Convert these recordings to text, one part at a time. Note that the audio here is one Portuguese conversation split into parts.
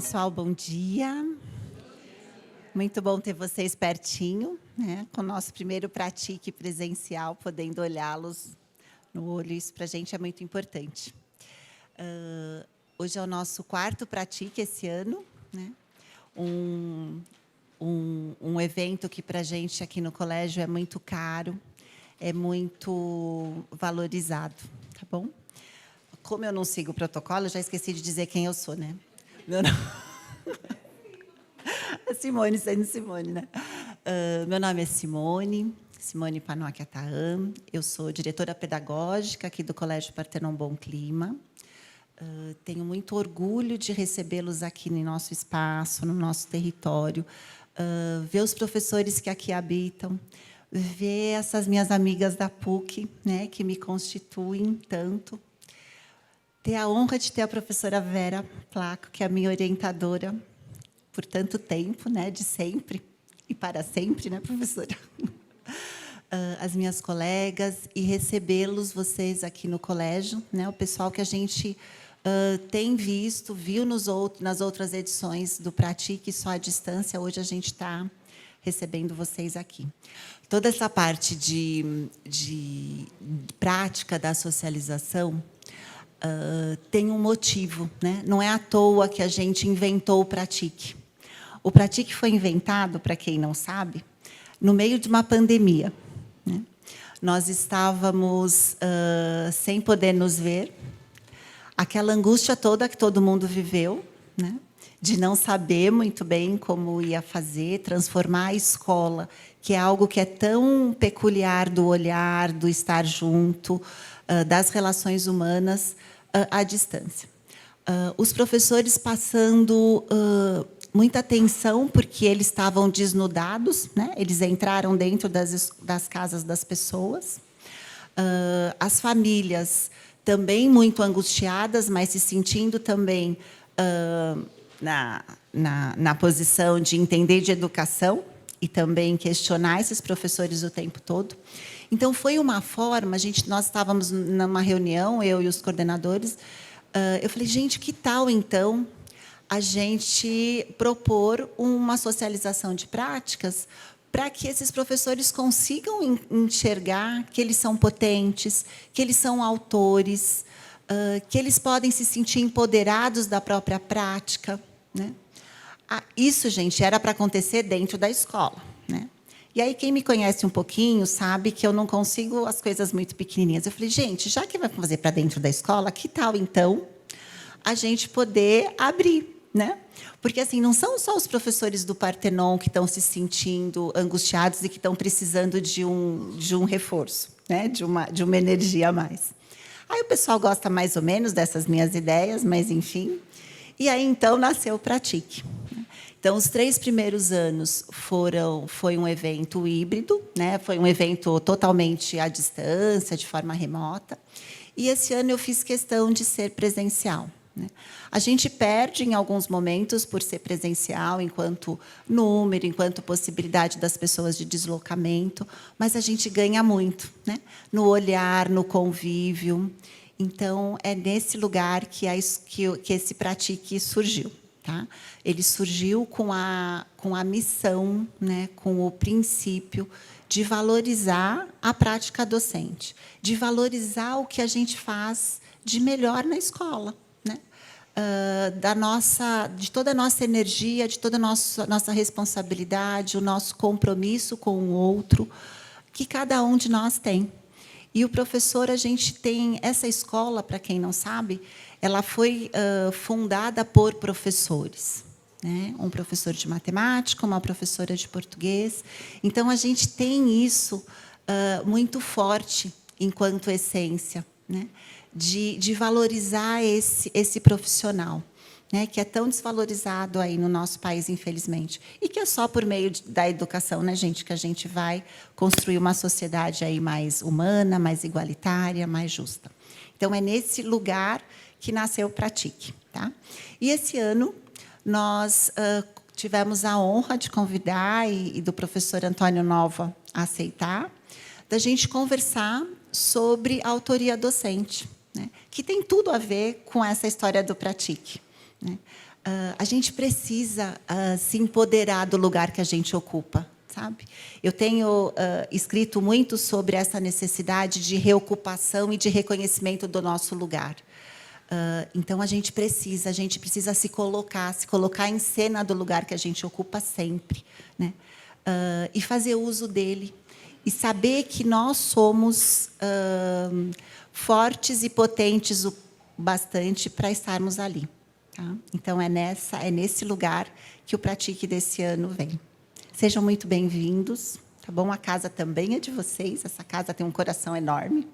pessoal, bom dia. Muito bom ter vocês pertinho, né? Com o nosso primeiro Pratique presencial, podendo olhá-los no olho, isso para a gente é muito importante. Hoje é o nosso quarto Pratique esse ano, né? Um evento que para a gente aqui no colégio é muito caro, é muito valorizado, tá bom? Como eu não sigo o protocolo, eu já esqueci de dizer quem eu sou, né? Meu nome... Simone, sendo Simone, né? Meu nome é Simone Panocchia Tahan. Eu sou diretora pedagógica aqui do Colégio Partenon Bom Clima. Tenho muito orgulho de recebê-los aqui no nosso espaço, no nosso território, ver os professores que aqui habitam, ver essas minhas amigas da PUC, né, que me constituem tanto. Ter a honra de ter a professora Vera Placo, que é a minha orientadora por tanto tempo, né, de sempre e para sempre, né, professora? As minhas colegas e recebê-los, vocês aqui no colégio, né, o pessoal que a gente tem viu nas outras edições do Pratique só à distância, hoje a gente está recebendo vocês aqui. Toda essa parte de prática da socialização tem um motivo, né? Não é à toa que a gente inventou o Pratique. O Pratique foi inventado, para quem não sabe, no meio de uma pandemia, né? Nós estávamos sem poder nos ver, aquela angústia toda que todo mundo viveu, né? De não saber muito bem como ia fazer, transformar a escola, que é algo que é tão peculiar do olhar, do estar junto, das relações humanas, à distância. Os professores passando muita tensão, porque eles estavam desnudados, né? Eles entraram dentro das casas das pessoas. As famílias também muito angustiadas, mas se sentindo também na posição de entender de educação e também questionar esses professores o tempo todo. Então, foi uma forma, nós estávamos numa reunião, eu e os coordenadores, eu falei, gente, que tal, então, a gente propor uma socialização de práticas para que esses professores consigam enxergar que eles são potentes, que eles são autores, que eles podem se sentir empoderados da própria prática, né? Isso, gente, era para acontecer dentro da escola, né? E aí, quem me conhece um pouquinho sabe que eu não consigo as coisas muito pequenininhas. Eu falei, gente, já que vai fazer para dentro da escola, que tal, então, a gente poder abrir, né? Porque, assim, não são só os professores do Partenon que estão se sentindo angustiados e que estão precisando de um reforço, né? De uma energia a mais. Aí o pessoal gosta mais ou menos dessas minhas ideias, mas, enfim. E aí, então, nasceu o Pratique. Então, os 3 primeiros anos foi um evento híbrido, né? Foi um evento totalmente à distância, de forma remota. E esse ano eu fiz questão de ser presencial, né? A gente perde em alguns momentos por ser presencial, enquanto número, enquanto possibilidade das pessoas de deslocamento, mas a gente ganha muito, né? No olhar, no convívio. Então, é nesse lugar que esse Pratique surgiu. Tá? Ele surgiu com a missão, né, com o princípio de valorizar a prática docente, de valorizar o que a gente faz de melhor na escola, né? De toda a nossa energia, de toda a nossa responsabilidade, o nosso compromisso com o outro, que cada um de nós tem. E o professor, a gente tem essa escola, para quem não sabe, ela foi fundada por professores, né? Um professor de matemática, uma professora de português. Então, a gente tem isso muito forte enquanto essência, né? De valorizar esse profissional, né, que é tão desvalorizado aí no nosso país, infelizmente. E que é só por meio da educação, né, gente, que a gente vai construir uma sociedade aí mais humana, mais igualitária, mais justa. Então, é nesse lugar que nasceu o Pratique. Tá? E esse ano, nós tivemos a honra de convidar, e do professor Antônio Nova aceitar, da gente conversar sobre a autoria docente, né, que tem tudo a ver com essa história do Pratique, né? A gente precisa se empoderar do lugar que a gente ocupa, sabe? Eu tenho escrito muito sobre essa necessidade de reocupação e de reconhecimento do nosso lugar. Então, a gente precisa se colocar em cena do lugar que a gente ocupa sempre, né? E fazer uso dele. E saber que nós somos fortes e potentes o bastante para estarmos ali. Tá? Então, é nesse lugar que o Pratique desse ano vem. Sejam muito bem-vindos, tá bom? A casa também é de vocês, essa casa tem um coração enorme.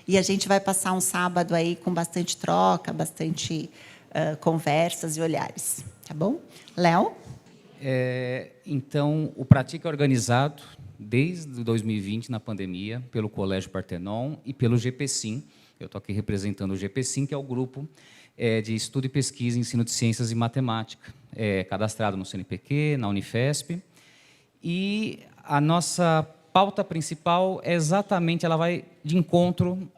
E a gente vai passar um sábado aí com bastante troca, bastante conversas e olhares, tá bom? Léo? Então, o Pratique é organizado desde 2020, na pandemia, pelo Colégio Partenon e pelo GPSim. Eu estou aqui representando o GPSim, que é o grupo de estudo e pesquisa em ensino de ciências e matemática, cadastrado no CNPq, na Unifesp. E a nossa pauta principal é exatamente, ela vai de encontro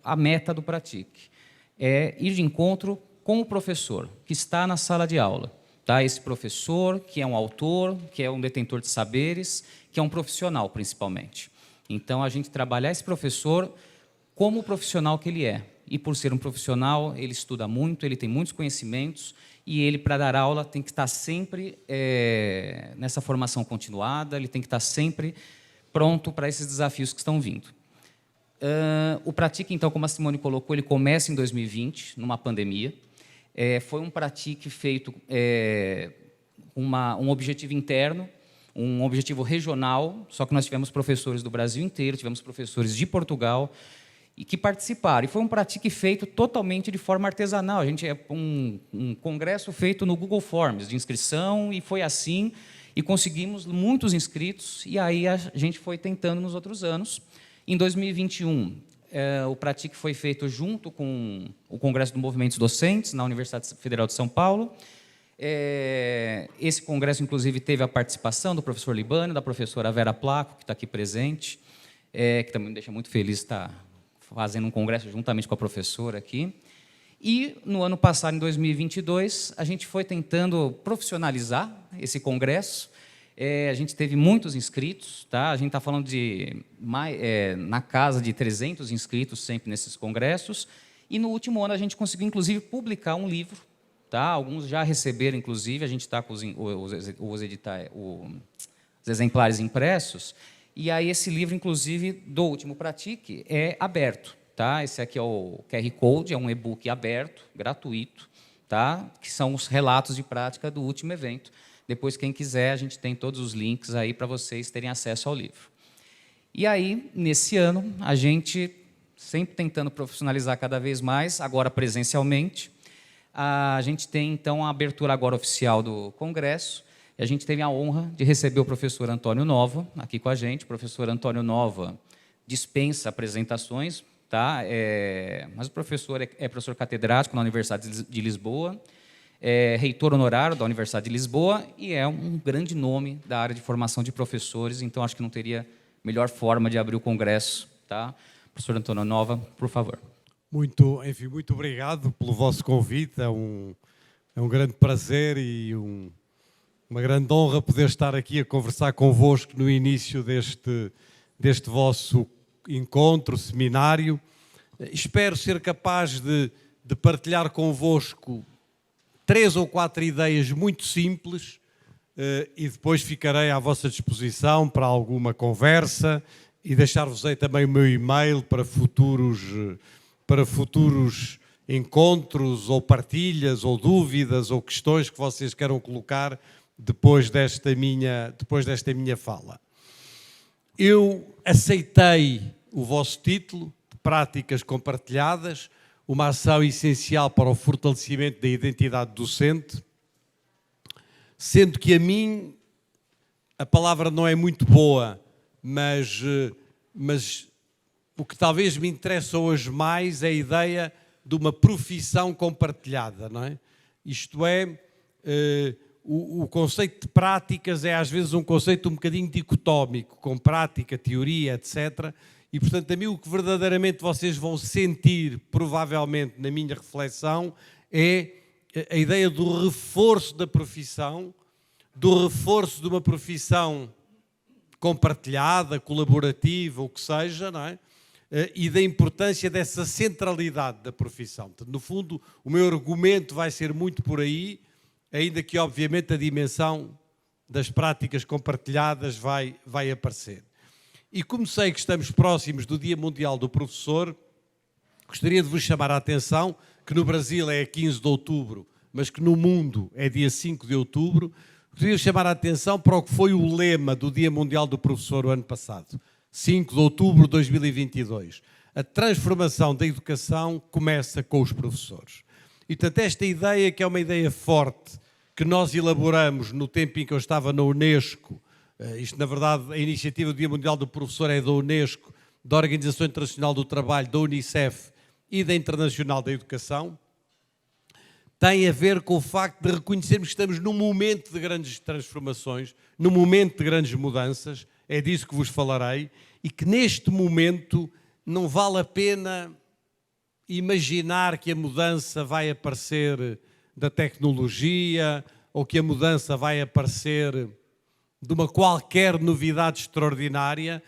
à meta do Pratique. É ir de encontro com o professor, que está na sala de aula. Tá? Esse professor, que é um autor, que é um detentor de saberes, que é um profissional, principalmente. Então, a gente trabalhar esse professor como o profissional que ele é. E, por ser um profissional, ele estuda muito, ele tem muitos conhecimentos, e ele, para dar aula, tem que estar sempre nessa formação continuada, ele tem que estar sempre pronto para esses desafios que estão vindo. O Pratique, então, como a Simone colocou, ele começa em 2020, numa pandemia. Foi um Pratique feito um objetivo interno, um objetivo regional, só que nós tivemos professores do Brasil inteiro, tivemos professores de Portugal, e que participaram. E foi um Pratique feito totalmente de forma artesanal. A gente um congresso feito no Google Forms, de inscrição, e foi assim, e conseguimos muitos inscritos, e aí a gente foi tentando nos outros anos. Em 2021, o Pratique foi feito junto com o Congresso dos Movimentos Docentes, na Universidade Federal de São Paulo. Esse congresso, inclusive, teve a participação do professor Libânio, da professora Vera Placo, que está aqui presente, que também me deixa muito feliz de estar fazendo um congresso juntamente com a professora aqui. E, no ano passado, em 2022, a gente foi tentando profissionalizar esse congresso. A gente teve muitos inscritos, tá? A gente está falando de na casa de 300 inscritos sempre nesses congressos. E, no último ano, a gente conseguiu, inclusive, publicar um livro. Tá? Alguns já receberam, inclusive, a gente está com os exemplares impressos. E aí esse livro, inclusive, do último Pratique, é aberto. Tá? Esse aqui é o QR Code, é um e-book aberto, gratuito, tá? Que são os relatos de prática do último evento. Depois, quem quiser, a gente tem todos os links aí para vocês terem acesso ao livro. E aí, nesse ano, a gente, sempre tentando profissionalizar cada vez mais, agora presencialmente, a gente tem, então, a abertura agora oficial do congresso. E a gente teve a honra de receber o professor Antônio Nova aqui com a gente. O professor Antônio Nova dispensa apresentações, tá? Mas o professor é professor catedrático na Universidade de Lisboa, é reitor honorário da Universidade de Lisboa e é um grande nome da área de formação de professores, então acho que não teria melhor forma de abrir o congresso. Tá? Professor Antônio Nova, por favor. Muito obrigado pelo vosso convite. É um grande prazer e uma grande honra poder estar aqui a conversar convosco no início deste vosso encontro, seminário. Espero ser capaz de partilhar convosco 3 ou 4 ideias muito simples e depois ficarei à vossa disposição para alguma conversa e deixar-vos aí também o meu e-mail para futuros encontros ou partilhas ou dúvidas ou questões que vocês queiram colocar depois desta minha fala. Eu aceitei o vosso título de Práticas Compartilhadas, uma ação essencial para o fortalecimento da identidade docente, sendo que a mim a palavra não é muito boa, mas o que talvez me interessa hoje mais é a ideia de uma profissão compartilhada, não é? Isto é, o conceito de práticas é às vezes um conceito um bocadinho dicotómico, com prática, teoria, etc. E, portanto, a mim o que verdadeiramente vocês vão sentir, provavelmente, na minha reflexão, é a ideia do reforço da profissão, do reforço de uma profissão compartilhada, colaborativa, o que seja, não é? E da importância dessa centralidade da profissão. Portanto, no fundo, o meu argumento vai ser muito por aí, ainda que, obviamente, a dimensão das práticas compartilhadas vai aparecer. E como sei que estamos próximos do Dia Mundial do Professor, gostaria de vos chamar a atenção que no Brasil é 15 de outubro, mas que no mundo é dia 5 de outubro. Gostaria de chamar a atenção para o que foi o lema do Dia Mundial do Professor o ano passado, 5 de outubro de 2022. A transformação da educação começa com os professores. E, portanto, esta ideia, que é uma ideia forte, que nós elaboramos no tempo em que eu estava na Unesco, isto, na verdade, a iniciativa do Dia Mundial do Professor é da Unesco, da Organização Internacional do Trabalho, da Unicef e da Internacional da Educação, tem a ver com o facto de reconhecermos que estamos num momento de grandes transformações, num momento de grandes mudanças, é disso que vos falarei, e que neste momento não vale a pena imaginar que a mudança vai aparecer da tecnologia ou que a mudança vai aparecer de uma qualquer novidade extraordinária.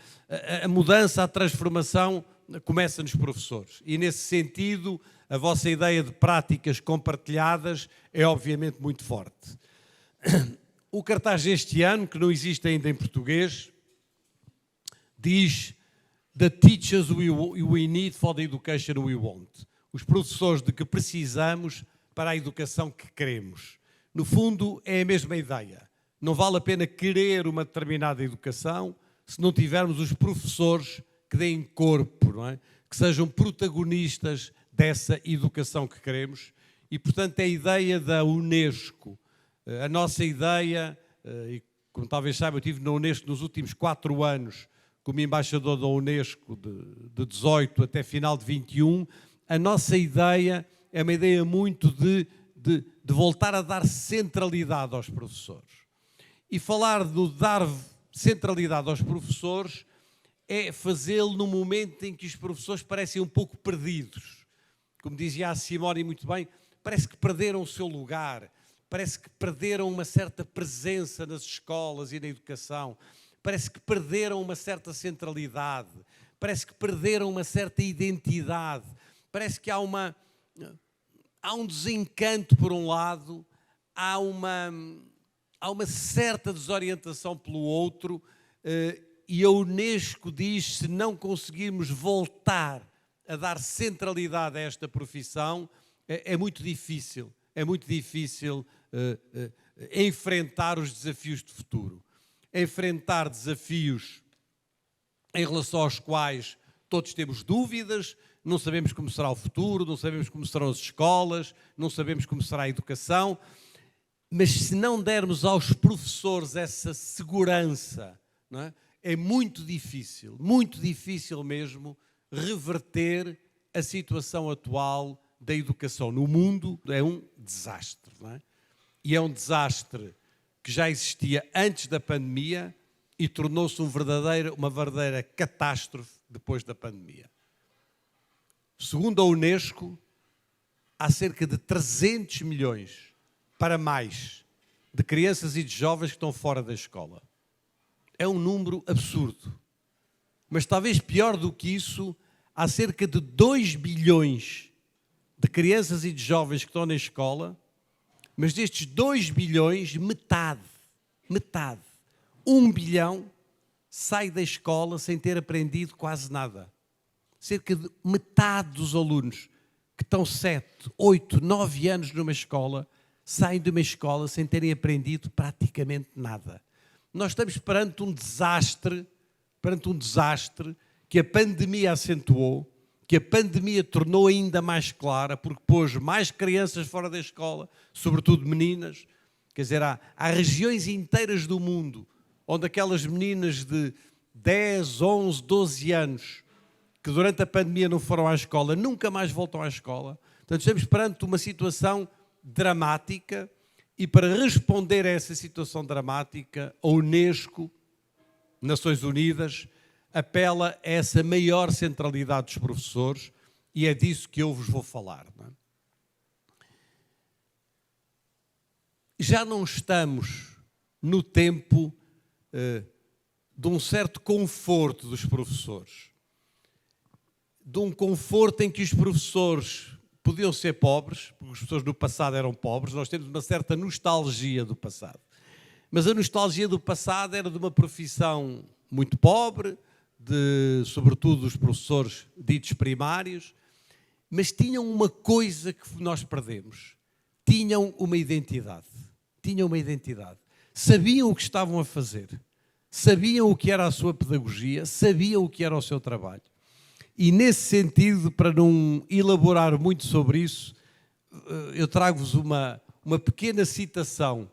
A mudança, a transformação começa nos professores. E nesse sentido, a vossa ideia de práticas compartilhadas é obviamente muito forte. O cartaz deste ano, que não existe ainda em português, diz "The teachers we need for the education we want". Os professores de que precisamos para a educação que queremos. No fundo, é a mesma ideia. Não vale a pena querer uma determinada educação se não tivermos os professores que deem corpo, não é? Que sejam protagonistas dessa educação que queremos. E, portanto, é a ideia da Unesco. A nossa ideia, e como talvez saibam, eu estive na Unesco nos últimos 4 anos como embaixador da Unesco, de 18 até final de 21, a nossa ideia é uma ideia muito de voltar a dar centralidade aos professores. E falar de dar centralidade aos professores é fazê-lo no momento em que os professores parecem um pouco perdidos. Como dizia a Simone muito bem, parece que perderam o seu lugar, parece que perderam uma certa presença nas escolas e na educação, parece que perderam uma certa centralidade, parece que perderam uma certa identidade, parece que há um desencanto por um lado, há uma certa desorientação pelo outro, e a Unesco diz: se não conseguirmos voltar a dar centralidade a esta profissão, é muito difícil enfrentar os desafios de futuro. Enfrentar desafios em relação aos quais todos temos dúvidas, não sabemos como será o futuro, não sabemos como serão as escolas, não sabemos como será a educação, mas se não dermos aos professores essa segurança, não é? É muito difícil mesmo, reverter a situação atual da educação no mundo. É um desastre, não é? E é um desastre que já existia antes da pandemia e tornou-se uma verdadeira catástrofe depois da pandemia. Segundo a Unesco, há cerca de 300 milhões para mais de crianças e de jovens que estão fora da escola. É um número absurdo. Mas talvez pior do que isso, há cerca de 2 bilhões de crianças e de jovens que estão na escola, mas destes 2 bilhões, metade, 1 bilhão, sai da escola sem ter aprendido quase nada. Cerca de metade dos alunos que estão 7, 8, 9 anos numa escola, saem de uma escola sem terem aprendido praticamente nada. Nós estamos perante um desastre que a pandemia acentuou, que a pandemia tornou ainda mais clara, porque pôs mais crianças fora da escola, sobretudo meninas. Quer dizer, há regiões inteiras do mundo onde aquelas meninas de 10, 11, 12 anos que durante a pandemia não foram à escola, nunca mais voltam à escola. Portanto, estamos perante uma situação dramática e para responder a essa situação dramática, a Unesco, Nações Unidas, apela a essa maior centralidade dos professores e é disso que eu vos vou falar. Não é? já não estamos no tempo de um certo conforto dos professores, de um conforto em que os professores podiam ser pobres, porque os professores no passado eram pobres. Nós temos uma certa nostalgia do passado. Mas a nostalgia do passado era de uma profissão muito pobre, sobretudo dos professores ditos primários, mas tinham uma coisa que nós perdemos. Tinham uma identidade. Tinham uma identidade. Sabiam o que estavam a fazer. Sabiam o que era a sua pedagogia, sabiam o que era o seu trabalho. E nesse sentido, para não elaborar muito sobre isso, eu trago-vos uma pequena citação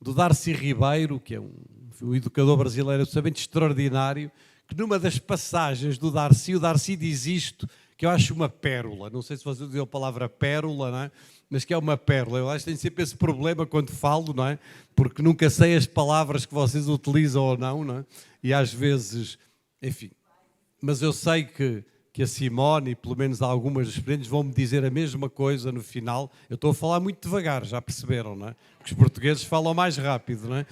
do Darcy Ribeiro, que é um educador brasileiro absolutamente extraordinário, que numa das passagens do Darcy, o Darcy diz isto, que eu acho uma pérola. Não sei se vocês dizem a palavra pérola, não é? Mas que é uma pérola. Eu acho que tenho sempre esse problema quando falo, não é? Porque nunca sei as palavras que vocês utilizam ou não é? E às vezes, enfim. Mas eu sei que a Simone, e pelo menos algumas experiências, vão-me dizer a mesma coisa no final. Eu estou a falar muito devagar, já perceberam, não é? Porque os portugueses falam mais rápido, não é?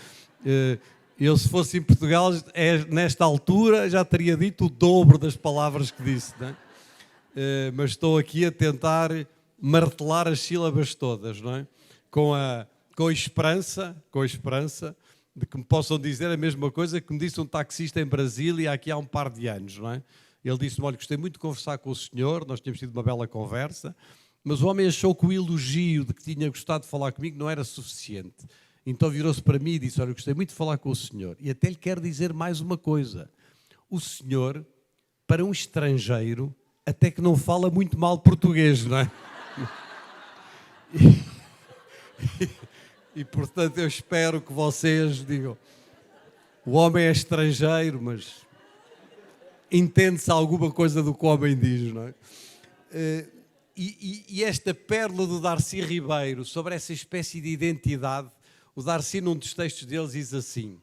Eu, se fosse em Portugal, nesta altura, já teria dito o dobro das palavras que disse, não é? Mas estou aqui a tentar martelar as sílabas todas, não é? Com a esperança de que me possam dizer a mesma coisa que me disse um taxista em Brasília aqui há um par de anos, não é? Ele disse-me, olha, gostei muito de conversar com o senhor, nós tínhamos tido uma bela conversa, mas o homem achou que o elogio de que tinha gostado de falar comigo não era suficiente. Então virou-se para mim e disse, olha, gostei muito de falar com o senhor. E até lhe quero dizer mais uma coisa. O senhor, para um estrangeiro, até que não fala muito mal português, não é? E portanto, eu espero que vocês digam, o homem é estrangeiro, mas entende-se alguma coisa do que o homem diz, não é? E esta pérola do Darcy Ribeiro, sobre essa espécie de identidade, o Darcy, num dos textos deles, diz assim,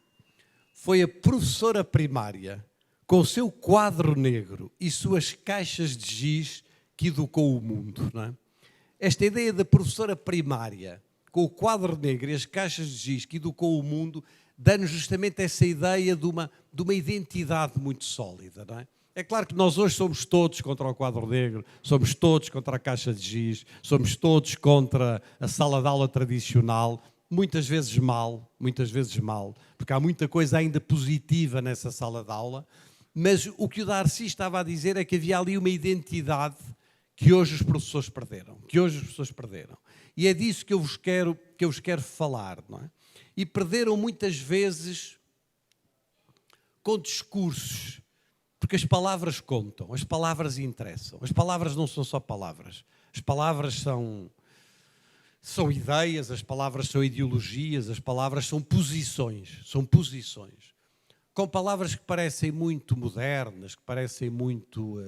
foi a professora primária, com o seu quadro negro e suas caixas de giz, que educou o mundo, não é? Esta ideia da professora primária, com o quadro negro e as caixas de giz, que educou o mundo, dá-nos justamente essa ideia de uma identidade muito sólida, não é? É claro que nós hoje somos todos contra o quadro negro, somos todos contra a caixa de giz, somos todos contra a sala de aula tradicional, muitas vezes mal, porque há muita coisa ainda positiva nessa sala de aula, mas o que o Darcy estava a dizer é que havia ali uma identidade que hoje os professores perderam, E é disso que eu vos quero falar, não é? E perderam muitas vezes com discursos, porque as palavras contam, as palavras interessam. As palavras não são só palavras. As palavras são ideias, as palavras são ideologias, as palavras são posições. Com palavras que parecem muito modernas, que parecem muito...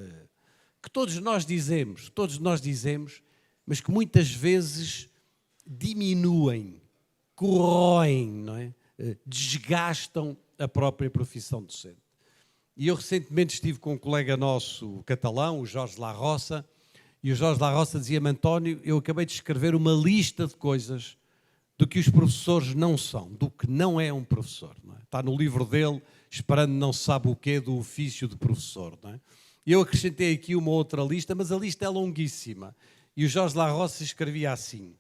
que todos nós dizemos, mas que muitas vezes diminuem, corroem, não é? Desgastam a própria profissão docente. E eu recentemente estive com um colega nosso catalão, o Jorge La Roça, e o Jorge La Roça dizia-me, António, eu acabei de escrever uma lista de coisas do que os professores não são, do que não é um professor. Não é? Está no livro dele, Esperando não se sabe o quê, do ofício de professor. Não é? E eu acrescentei aqui uma outra lista, mas a lista é longuíssima. E o Jorge La Roça escrevia assim,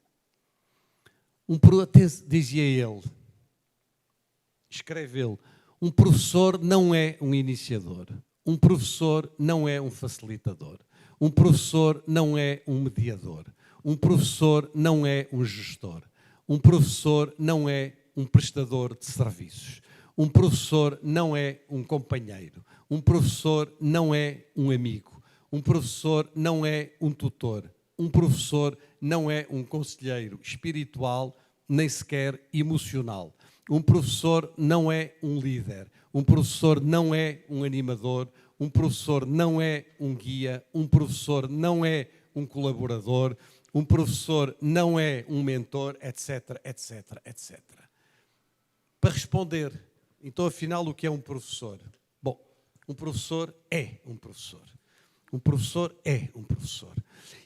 dizia ele, escreve ele, um professor não é um iniciador, um professor não é um facilitador, um professor não é um mediador, um professor não é um gestor, um professor não é um prestador de serviços, um professor não é um companheiro, um professor não é um amigo, um professor não é um tutor, um professor não é um conselheiro espiritual, nem sequer emocional. Um professor não é um líder, um professor não é um animador, um professor não é um guia, um professor não é um colaborador, um professor não é um mentor, etc, etc, etc. Para responder, então, afinal, o que é um professor? Bom, um professor é um professor. Um professor é um professor.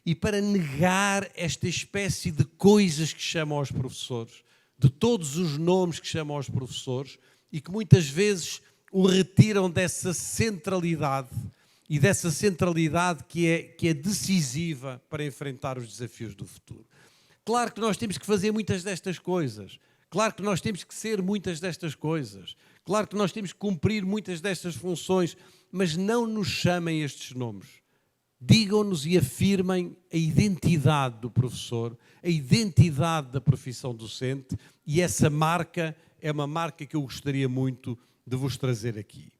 E para negar esta espécie de coisas que chamam aos professores, de todos os nomes que chamam aos professores e que muitas vezes o retiram dessa centralidade e dessa centralidade que é decisiva para enfrentar os desafios do futuro. Claro que nós temos que fazer muitas destas coisas, claro que nós temos que ser muitas destas coisas, claro que nós temos que cumprir muitas destas funções, mas não nos chamem estes nomes. Digam-nos e afirmem a identidade do professor, a identidade da profissão docente, e essa marca é uma marca que eu gostaria muito de vos trazer aqui.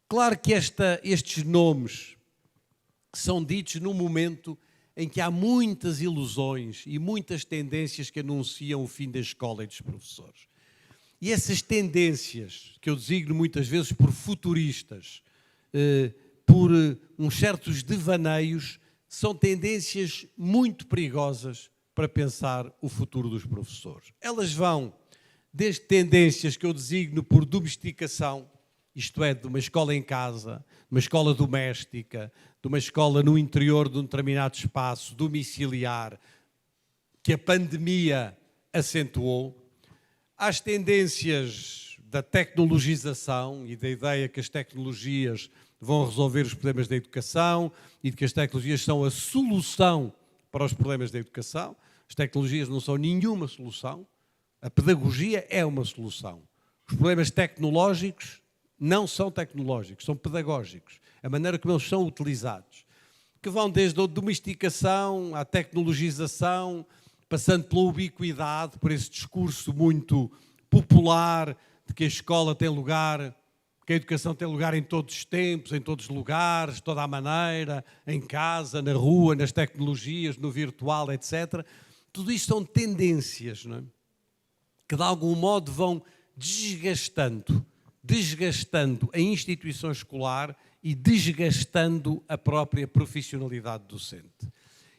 Claro que estes nomes são ditos num momento em que há muitas ilusões e muitas tendências que anunciam o fim da escola e dos professores. E essas tendências, que eu designo muitas vezes por futuristas, por uns certos devaneios, são tendências muito perigosas para pensar o futuro dos professores. Elas vão desde tendências que eu designo por domesticação, isto é, de uma escola em casa, de uma escola doméstica, de uma escola no interior de um determinado espaço domiciliar, que a pandemia acentuou, às tendências da tecnologização e da ideia que as tecnologias vão resolver os problemas da educação e de que as tecnologias são a solução para os problemas da educação. As tecnologias não são nenhuma solução, a pedagogia é uma solução. Os problemas tecnológicos não são tecnológicos, são pedagógicos. A maneira como eles são utilizados. Que vão desde a domesticação à tecnologização, passando pela ubiquidade, por esse discurso muito popular de que a escola tem lugar, que a educação tem lugar em todos os tempos, em todos os lugares, de toda a maneira, em casa, na rua, nas tecnologias, no virtual, etc. Tudo isto são tendências, não é? Que de algum modo vão desgastando a instituição escolar e desgastando a própria profissionalidade docente.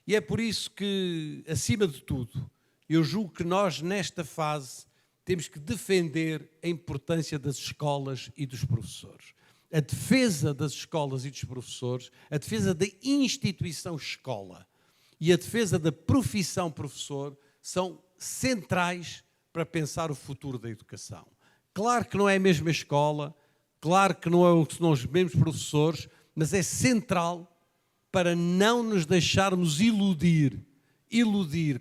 E é por isso que, acima de tudo, eu julgo que nós, nesta fase, temos que defender a importância das escolas e dos professores. A defesa das escolas e dos professores, a defesa da instituição escola e a defesa da profissão professor são centrais para pensar o futuro da educação. Claro que não é a mesma escola, claro que não são os mesmos professores, mas é central para não nos deixarmos iludir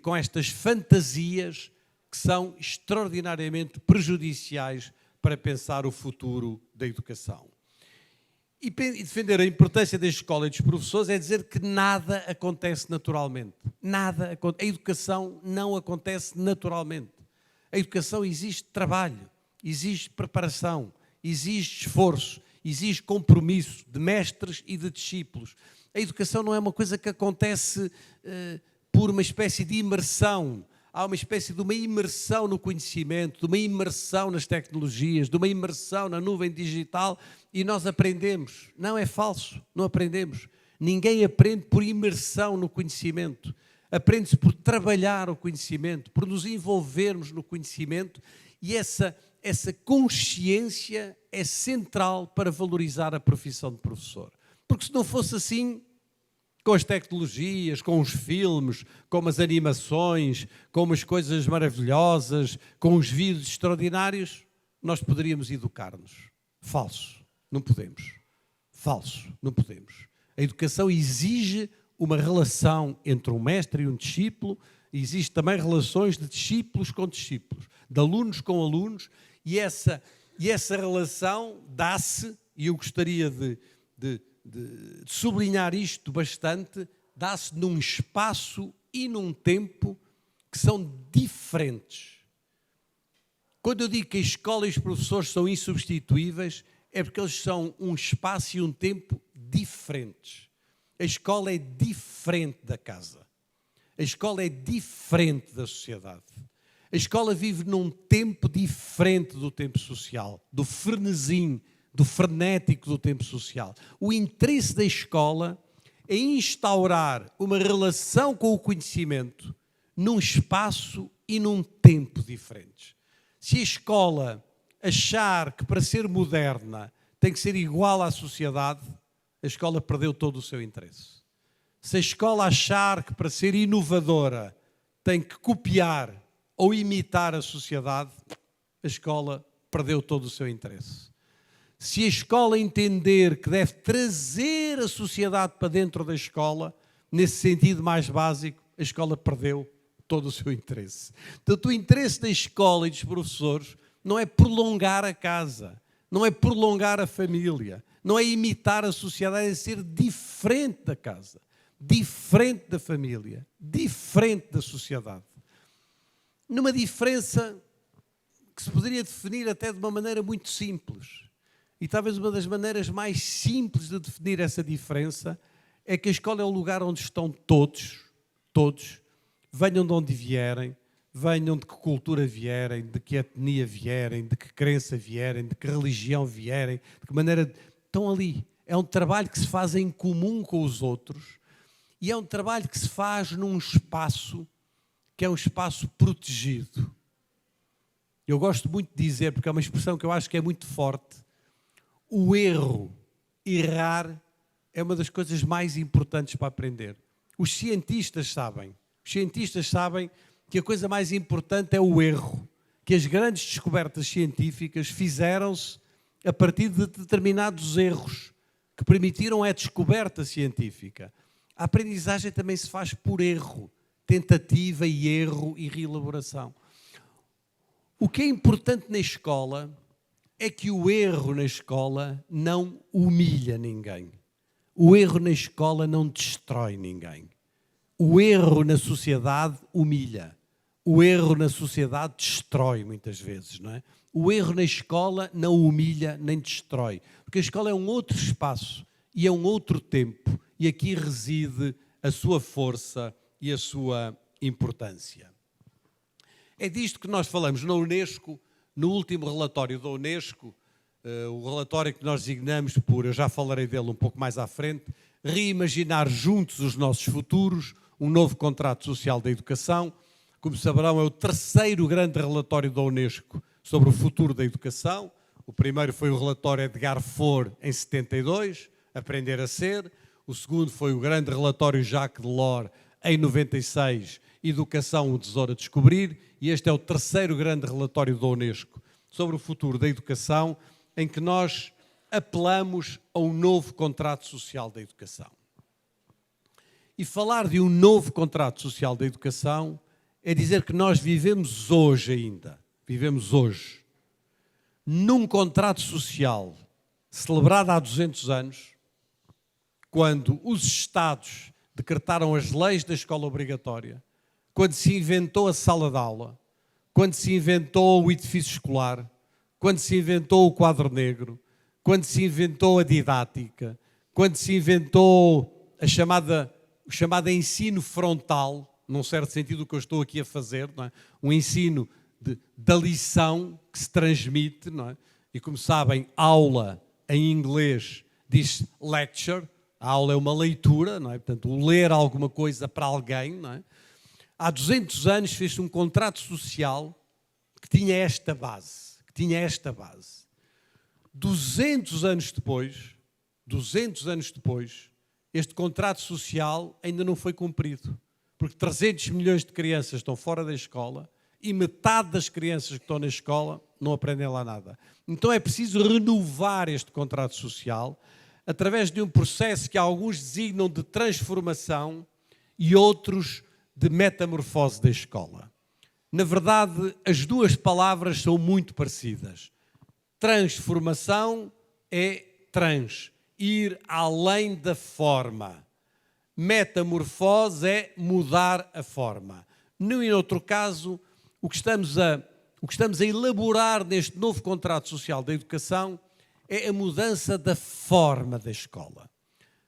com estas fantasias que são extraordinariamente prejudiciais para pensar o futuro da educação. E defender a importância da escola e dos professores é dizer que nada acontece naturalmente. A educação não acontece naturalmente. A educação exige trabalho, exige preparação, exige esforço, exige compromisso de mestres e de discípulos. A educação não é uma coisa que acontece por uma espécie de imersão. Há uma espécie de uma imersão no conhecimento, de uma imersão nas tecnologias, de uma imersão na nuvem digital e nós aprendemos. Não, é falso, não aprendemos. Ninguém aprende por imersão no conhecimento. Aprende-se por trabalhar o conhecimento, por nos envolvermos no conhecimento e essa consciência é central para valorizar a profissão de professor. Porque se não fosse assim, com as tecnologias, com os filmes, com as animações, com as coisas maravilhosas, com os vídeos extraordinários, nós poderíamos educar-nos. Falso, não podemos. Falso, não podemos. A educação exige uma relação entre um mestre e um discípulo, existe também relações de discípulos com discípulos, de alunos com alunos, e essa relação dá-se, e eu gostaria de sublinhar isto bastante, dá-se num espaço e num tempo que são diferentes. Quando eu digo que a escola e os professores são insubstituíveis, é porque eles são um espaço e um tempo diferentes. A escola é diferente da casa. A escola é diferente da sociedade. A escola vive num tempo diferente do tempo social, do frenesim, do frenético do tempo social. O interesse da escola é instaurar uma relação com o conhecimento num espaço e num tempo diferentes. Se a escola achar que para ser moderna tem que ser igual à sociedade, a escola perdeu todo o seu interesse. Se a escola achar que para ser inovadora tem que copiar ou imitar a sociedade, a escola perdeu todo o seu interesse. Se a escola entender que deve trazer a sociedade para dentro da escola, nesse sentido mais básico, a escola perdeu todo o seu interesse. Portanto, o interesse da escola e dos professores não é prolongar a casa, não é prolongar a família, não é imitar a sociedade, é ser diferente da casa, diferente da família, diferente da sociedade. Numa diferença que se poderia definir até de uma maneira muito simples. E talvez uma das maneiras mais simples de definir essa diferença é que a escola é o lugar onde estão todos, venham de onde vierem, venham de que cultura vierem, de que etnia vierem, de que crença vierem, de que religião vierem, de que maneira... Estão ali. É um trabalho que se faz em comum com os outros e é um trabalho que se faz num espaço que é um espaço protegido. Eu gosto muito de dizer, porque é uma expressão que eu acho que é muito forte, o erro, errar, é uma das coisas mais importantes para aprender. Os cientistas sabem que a coisa mais importante é o erro, que as grandes descobertas científicas fizeram-se a partir de determinados erros que permitiram a descoberta científica. A aprendizagem também se faz por erro, tentativa e erro e reelaboração. O que é importante na escola é que o erro na escola não humilha ninguém. O erro na escola não destrói ninguém. O erro na sociedade humilha. O erro na sociedade destrói muitas vezes, não é? O erro na escola não humilha nem destrói. Porque a escola é um outro espaço e é um outro tempo. E aqui reside a sua força e a sua importância. É disto que nós falamos na Unesco, no último relatório da Unesco, o relatório que nós designamos por, eu já falarei dele um pouco mais à frente, reimaginar juntos os nossos futuros, um novo contrato social da educação. Como saberão, é o terceiro grande relatório da Unesco sobre o futuro da educação. O primeiro foi o relatório Edgar Faure, em 72, Aprender a Ser. O segundo foi o grande relatório Jacques Delors, em 96, Educação, o Tesouro a Descobrir. E este é o terceiro grande relatório da Unesco sobre o futuro da educação, em que nós apelamos a um novo contrato social da educação. E falar de um novo contrato social da educação é dizer que nós vivemos hoje, num contrato social celebrado há 200 anos, quando os Estados decretaram as leis da escola obrigatória, quando se inventou a sala de aula, quando se inventou o edifício escolar, quando se inventou o quadro negro, quando se inventou a didática, quando se inventou o chamado ensino frontal, num certo sentido o que eu estou aqui a fazer, não é? Um ensino da lição que se transmite, não é? E como sabem, aula em inglês diz lecture, a aula é uma leitura, não é? Portanto, o ler alguma coisa para alguém, não é? Há 200 anos fez-se um contrato social que tinha esta base. 200 anos depois, este contrato social ainda não foi cumprido, porque 300 milhões de crianças estão fora da escola e metade das crianças que estão na escola não aprendem lá nada. Então é preciso renovar este contrato social através de um processo que alguns designam de transformação e outros de metamorfose da escola. Na verdade, as duas palavras são muito parecidas. Transformação é ir além da forma. Metamorfose é mudar a forma. Num e outro caso, o que estamos a elaborar neste novo contrato social da educação é a mudança da forma da escola.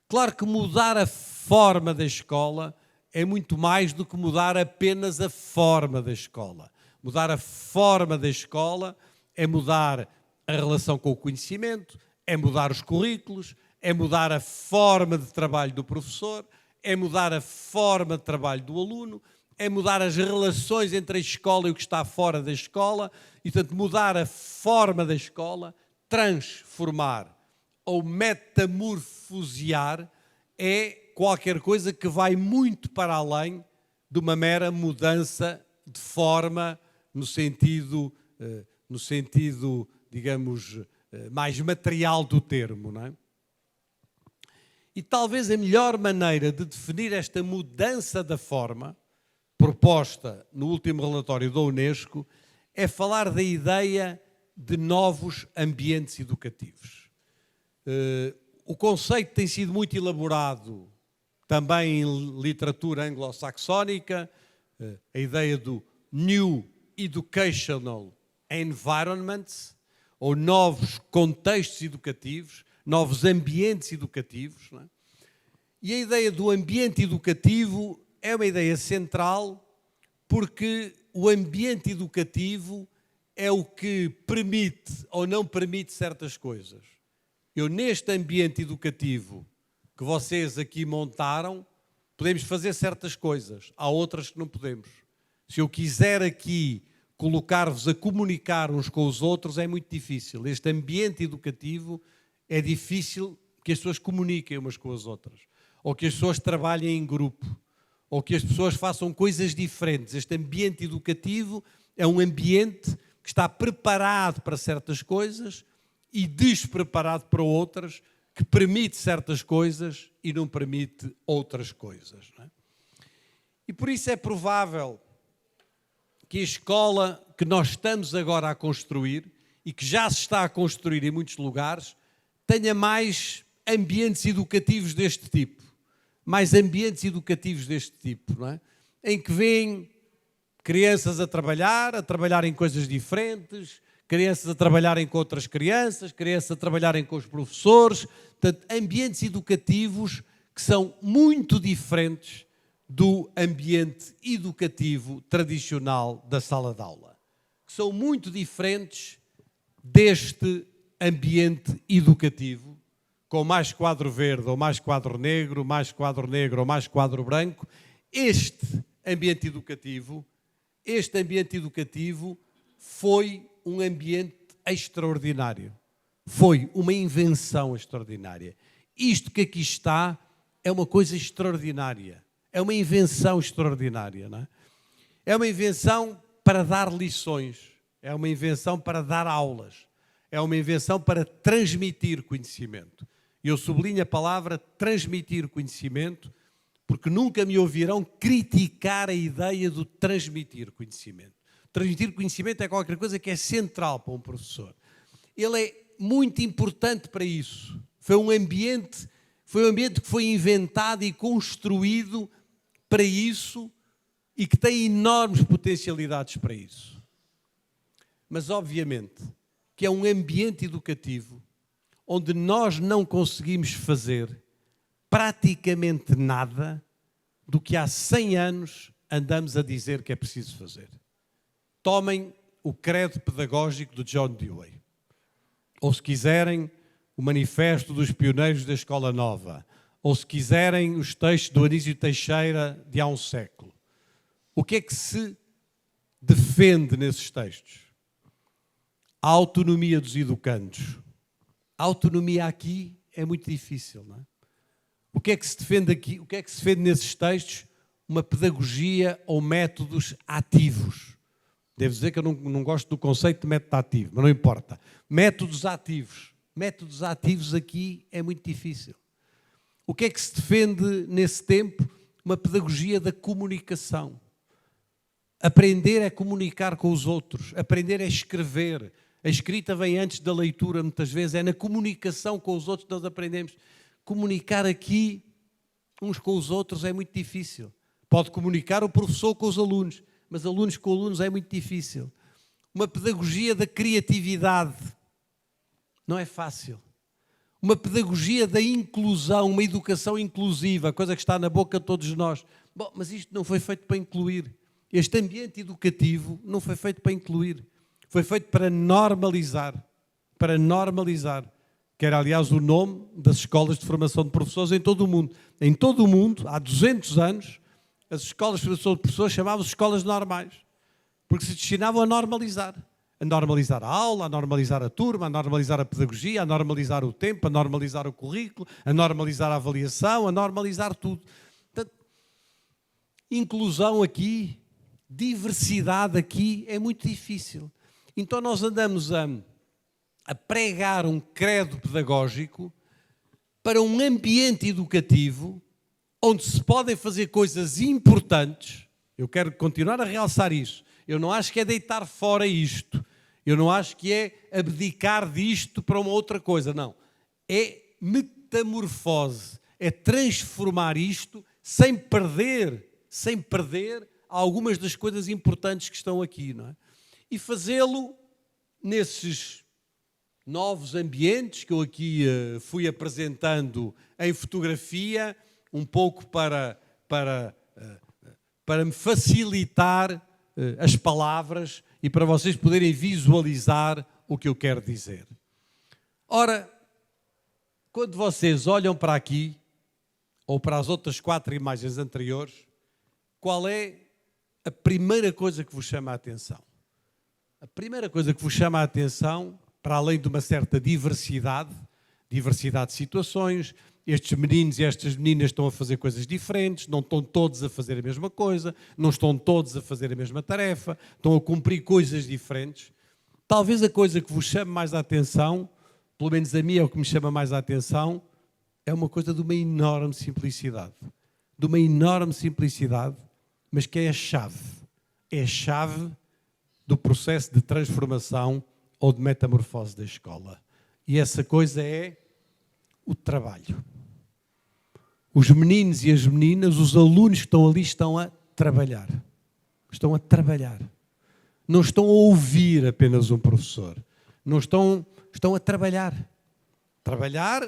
Claro que mudar a forma da escola é muito mais do que mudar apenas a forma da escola. Mudar a forma da escola é mudar a relação com o conhecimento, é mudar os currículos, é mudar a forma de trabalho do professor, é mudar a forma de trabalho do aluno, é mudar as relações entre a escola e o que está fora da escola, e, portanto, mudar a forma da escola, transformar ou metamorfosear é qualquer coisa que vai muito para além de uma mera mudança de forma no sentido, digamos, mais material do termo, não é? E talvez a melhor maneira de definir esta mudança da forma, proposta no último relatório da Unesco, é falar da ideia de novos ambientes educativos. O conceito tem sido muito elaborado também em literatura anglo-saxónica, a ideia do New Educational Environments, ou novos contextos educativos, novos ambientes educativos, não é? E a ideia do ambiente educativo é uma ideia central porque o ambiente educativo é o que permite ou não permite certas coisas. Eu, neste ambiente educativo que vocês aqui montaram, podemos fazer certas coisas, há outras que não podemos. Se eu quiser aqui colocar-vos a comunicar uns com os outros, é muito difícil. Este ambiente educativo é difícil que as pessoas comuniquem umas com as outras, ou que as pessoas trabalhem em grupo, ou que as pessoas façam coisas diferentes. Este ambiente educativo é um ambiente que está preparado para certas coisas e despreparado para outras, que permite certas coisas e não permite outras coisas, não é? E por isso é provável que a escola que nós estamos agora a construir e que já se está a construir em muitos lugares tenha mais ambientes educativos deste tipo. Mais ambientes educativos deste tipo, não é? Em que vêm crianças a trabalhar em coisas diferentes, crianças a trabalharem com outras crianças, crianças a trabalharem com os professores. Portanto, ambientes educativos que são muito diferentes do ambiente educativo tradicional da sala de aula. Que são muito diferentes deste ambiente educativo, com mais quadro verde ou mais quadro negro ou mais quadro branco. Este ambiente educativo foi um ambiente extraordinário. Foi uma invenção extraordinária. Isto que aqui está é uma coisa extraordinária. É uma invenção extraordinária, não é? É uma invenção para dar lições. É uma invenção para dar aulas. É uma invenção para transmitir conhecimento. E eu sublinho a palavra transmitir conhecimento, porque nunca me ouvirão criticar a ideia do transmitir conhecimento. Transmitir conhecimento é qualquer coisa que é central para um professor. Ele é muito importante para isso. Foi um ambiente que foi inventado e construído para isso e que tem enormes potencialidades para isso. Mas, obviamente, que é um ambiente educativo onde nós não conseguimos fazer praticamente nada do que há 100 anos andamos a dizer que é preciso fazer. Tomem o credo pedagógico de John Dewey, ou se quiserem o manifesto dos pioneiros da Escola Nova, ou se quiserem os textos do Anísio Teixeira de há um século. O que é que se defende nesses textos? A autonomia dos educandos. A autonomia aqui é muito difícil, não é? O que é que se defende aqui? O que é que se defende nesses textos? Uma pedagogia ou métodos ativos. Devo dizer que eu não gosto do conceito de método ativo, mas não importa. Métodos ativos. Métodos ativos aqui é muito difícil. O que é que se defende nesse tempo? Uma pedagogia da comunicação. Aprender é comunicar com os outros. Aprender é escrever. A escrita vem antes da leitura, muitas vezes. É na comunicação com os outros que nós aprendemos. Comunicar aqui uns com os outros é muito difícil. Pode comunicar o professor com os alunos, mas alunos com alunos é muito difícil. Uma pedagogia da criatividade não é fácil. Uma pedagogia da inclusão, uma educação inclusiva, coisa que está na boca de todos nós. Bom, mas isto não foi feito para incluir. Este ambiente educativo não foi feito para incluir. Foi feito para normalizar. Para normalizar. Que era, aliás, o nome das escolas de formação de professores em todo o mundo. Em todo o mundo, há 200 anos, as escolas de formação de professores chamavam-se escolas normais, porque se destinavam a normalizar a aula, a normalizar a turma, a normalizar a pedagogia, a normalizar o tempo, a normalizar o currículo, a normalizar a avaliação, a normalizar tudo. Portanto, inclusão aqui diversidade aqui é muito difícil. Então nós andamos a pregar um credo pedagógico para um ambiente educativo onde se podem fazer coisas importantes. Eu quero continuar a realçar isso. Eu não acho que é deitar fora isto. Eu não acho que é abdicar disto para uma outra coisa. Não. É metamorfose. É transformar isto sem perder algumas das coisas importantes que estão aqui, não é? E fazê-lo nesses novos ambientes que eu aqui fui apresentando em fotografia, um pouco para me facilitar as palavras e para vocês poderem visualizar o que eu quero dizer. Ora, quando vocês olham para aqui, ou para as outras 4 imagens anteriores, qual é a primeira coisa que vos chama a atenção? A primeira coisa que vos chama a atenção, para além de uma certa diversidade de situações, estes meninos e estas meninas estão a fazer coisas diferentes, não estão todos a fazer a mesma coisa, não estão todos a fazer a mesma tarefa, estão a cumprir coisas diferentes. Talvez a coisa que vos chame mais a atenção, pelo menos a mim é o que me chama mais a atenção, é uma coisa de uma enorme simplicidade. De uma enorme simplicidade, mas que é a chave. É a chave do processo de transformação ou de metamorfose da escola. E essa coisa é o trabalho. Os meninos e as meninas, os alunos que estão ali estão a trabalhar. Estão a trabalhar. Não estão a ouvir apenas um professor. Não estão a trabalhar. Trabalhar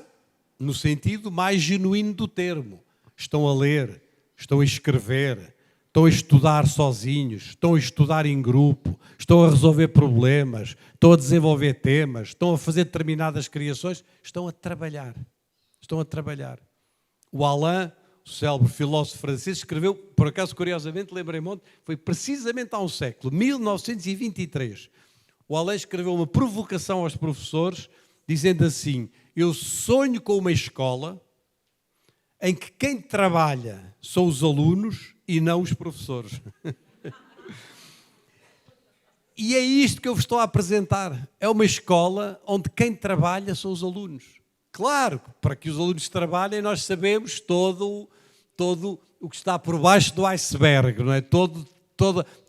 no sentido mais genuíno do termo. Estão a ler, estão a escrever, estão a estudar sozinhos, estão a estudar em grupo, estão a resolver problemas, estão a desenvolver temas, estão a fazer determinadas criações, estão a trabalhar. Estão a trabalhar. O Alain, o célebre filósofo francês, escreveu, por acaso, curiosamente, lembrei-me ontem, foi precisamente há um século, 1923. O Alain escreveu uma provocação aos professores, dizendo assim: eu sonho com uma escola em que quem trabalha são os alunos e não os professores. E é isto que eu vos estou a apresentar. É uma escola onde quem trabalha são os alunos. Claro, para que os alunos trabalhem, nós sabemos todo o que está por baixo do iceberg, não é? Todo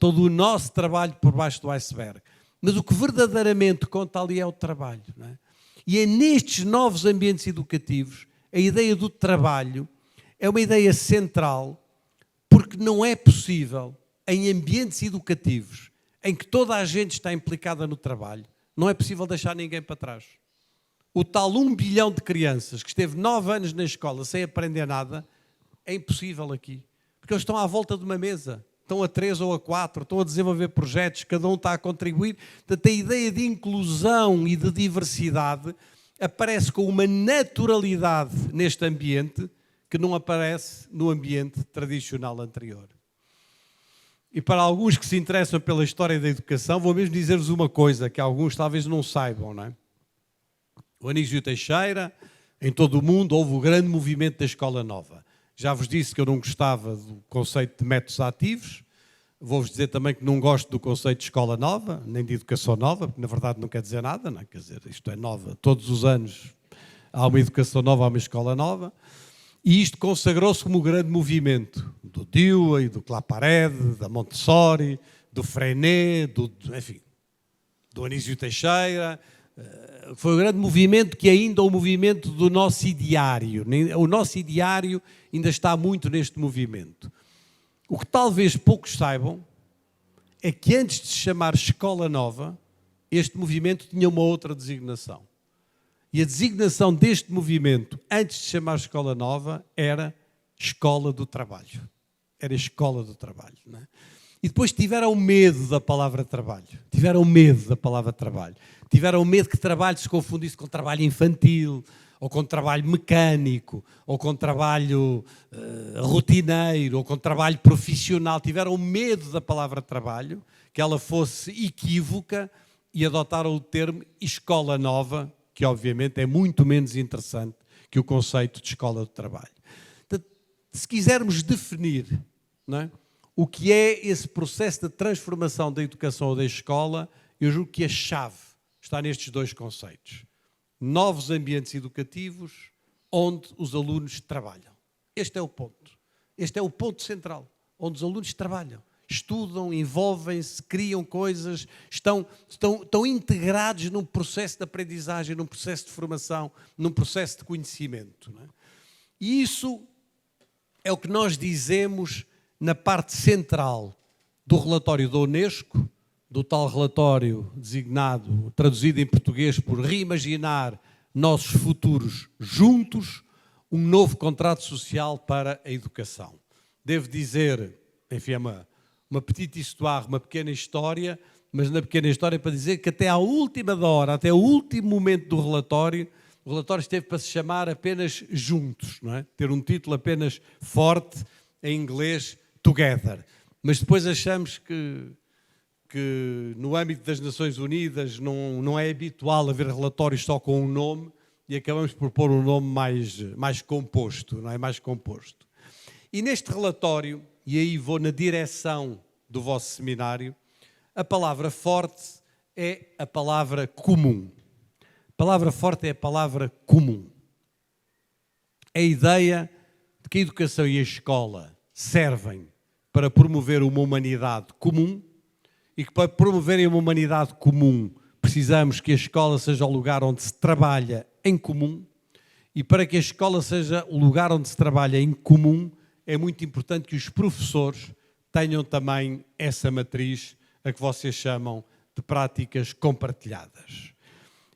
o nosso trabalho por baixo do iceberg. Mas o que verdadeiramente conta ali é o trabalho, não é? E é nestes novos ambientes educativos, a ideia do trabalho é uma ideia central, porque não é possível, em ambientes educativos, em que toda a gente está implicada no trabalho, não é possível deixar ninguém para trás. O tal 1 bilhão de crianças que esteve 9 anos na escola sem aprender nada, é impossível aqui. Porque eles estão à volta de uma mesa, estão a 3 ou a 4, estão a desenvolver projetos, cada um está a contribuir. Portanto, a ideia de inclusão e de diversidade aparece com uma naturalidade neste ambiente que não aparece no ambiente tradicional anterior. E para alguns que se interessam pela história da educação, vou mesmo dizer-vos uma coisa que alguns talvez não saibam, não é? O Anísio Teixeira, em todo o mundo, houve o grande movimento da Escola Nova. Já vos disse que eu não gostava do conceito de métodos ativos. Vou-vos dizer também que não gosto do conceito de escola nova, nem de educação nova, porque na verdade não quer dizer nada, não é? Quer dizer, isto é nova. Todos os anos há uma educação nova, há uma escola nova. E isto consagrou-se como o grande movimento do Dewey, do Claparede, da Montessori, do Freinet, enfim, do Anísio Teixeira. Foi um grande movimento que ainda é o movimento do nosso ideário. O nosso ideário ainda está muito neste movimento. O que talvez poucos saibam é que antes de se chamar Escola Nova, este movimento tinha uma outra designação. E a designação deste movimento, antes de se chamar Escola Nova, era Escola do Trabalho. Era Escola do Trabalho, não é? E depois tiveram medo da palavra trabalho. Tiveram medo da palavra trabalho. Tiveram medo que trabalho se confundisse com trabalho infantil, ou com trabalho mecânico, ou com trabalho rotineiro, ou com trabalho profissional. Tiveram medo da palavra trabalho, que ela fosse equívoca, e adotaram o termo Escola Nova, que obviamente é muito menos interessante que o conceito de escola do trabalho. Portanto, se quisermos definir, não é, o que é esse processo de transformação da educação ou da escola, eu julgo que a chave está nestes dois conceitos. Novos ambientes educativos onde os alunos trabalham. Este é o ponto. Este é o ponto central, onde os alunos trabalham. Estudam, envolvem-se, criam coisas, estão integrados num processo de aprendizagem, num processo de formação, num processo de conhecimento. Não é? E isso é o que nós dizemos na parte central do relatório da Unesco, do tal relatório designado, traduzido em português por Reimaginar Nossos Futuros Juntos, um novo contrato social para a educação. Devo dizer, enfim, é uma petite histoire, uma pequena história, mas na pequena história para dizer que até à última hora, até o último momento do relatório, o relatório esteve para se chamar apenas Juntos, não é? Ter um título apenas forte, em inglês, Together. Mas depois achamos que no âmbito das Nações Unidas não é habitual haver relatórios só com um nome e acabamos por pôr um nome mais composto, não é? Mais composto. E neste relatório, e aí vou na direção do vosso seminário, a palavra forte é a palavra comum. A palavra forte é a palavra comum. É a ideia de que a educação e a escola servem para promover uma humanidade comum e que para promoverem uma humanidade comum precisamos que a escola seja o lugar onde se trabalha em comum e para que a escola seja o lugar onde se trabalha em comum é muito importante que os professores tenham também essa matriz a que vocês chamam de práticas compartilhadas.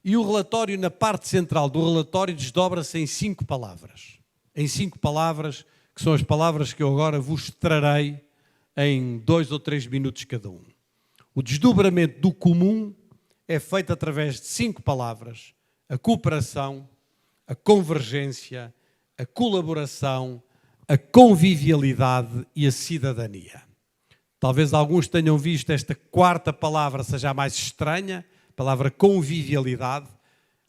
E o relatório, na parte central do relatório, desdobra-se em 5 palavras. Em 5 palavras, que são as palavras que eu agora vos trarei em 2 ou 3 minutos cada um. O desdobramento do comum é feito através de 5 palavras: a cooperação, a convergência, a colaboração, a convivialidade e a cidadania. Talvez alguns tenham visto esta 4ª palavra seja a mais estranha, a palavra convivialidade.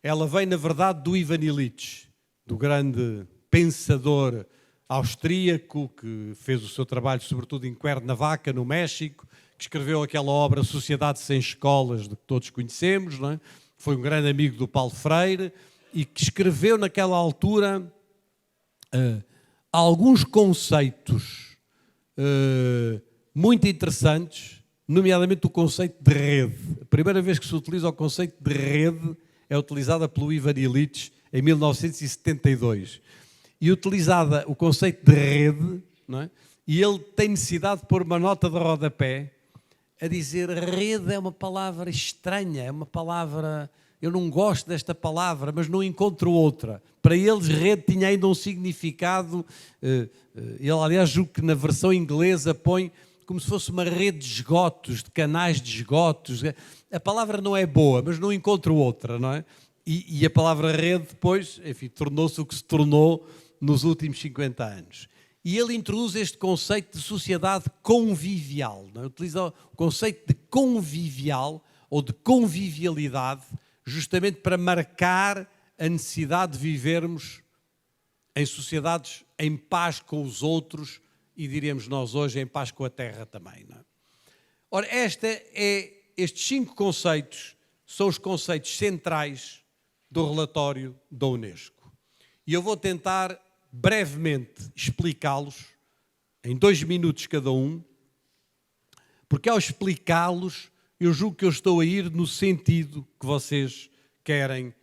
Ela vem, na verdade, do Ivan Illich, do grande pensador austríaco que fez o seu trabalho, sobretudo em Cuernavaca, no México, que escreveu aquela obra Sociedade Sem Escolas, de que todos conhecemos, não é? Foi um grande amigo do Paulo Freire e que escreveu naquela altura alguns conceitos muito interessantes, nomeadamente o conceito de rede. A primeira vez que se utiliza o conceito de rede é utilizada pelo Ivan Illich em 1972. E utilizada o conceito de rede, não é? E ele tem necessidade de pôr uma nota de rodapé a dizer rede é uma palavra estranha, é uma palavra... Eu não gosto desta palavra, mas não encontro outra. Para eles, rede tinha ainda um significado... Ele, aliás, julgo que na versão inglesa põe como se fosse uma rede de esgotos, de canais de esgotos. A palavra não é boa, mas não encontro outra, não é? E a palavra rede depois, enfim, tornou-se o que se tornou nos últimos 50 anos. E ele introduz este conceito de sociedade convivial, não é? Utiliza o conceito de convivial ou de convivialidade justamente para marcar a necessidade de vivermos em sociedades em paz com os outros e, diríamos nós hoje, em paz com a terra também. Não é? Ora, estes 5 conceitos são os conceitos centrais do relatório da Unesco. E eu vou tentar brevemente explicá-los, em 2 minutos cada um, porque ao explicá-los eu julgo que eu estou a ir no sentido que vocês querem,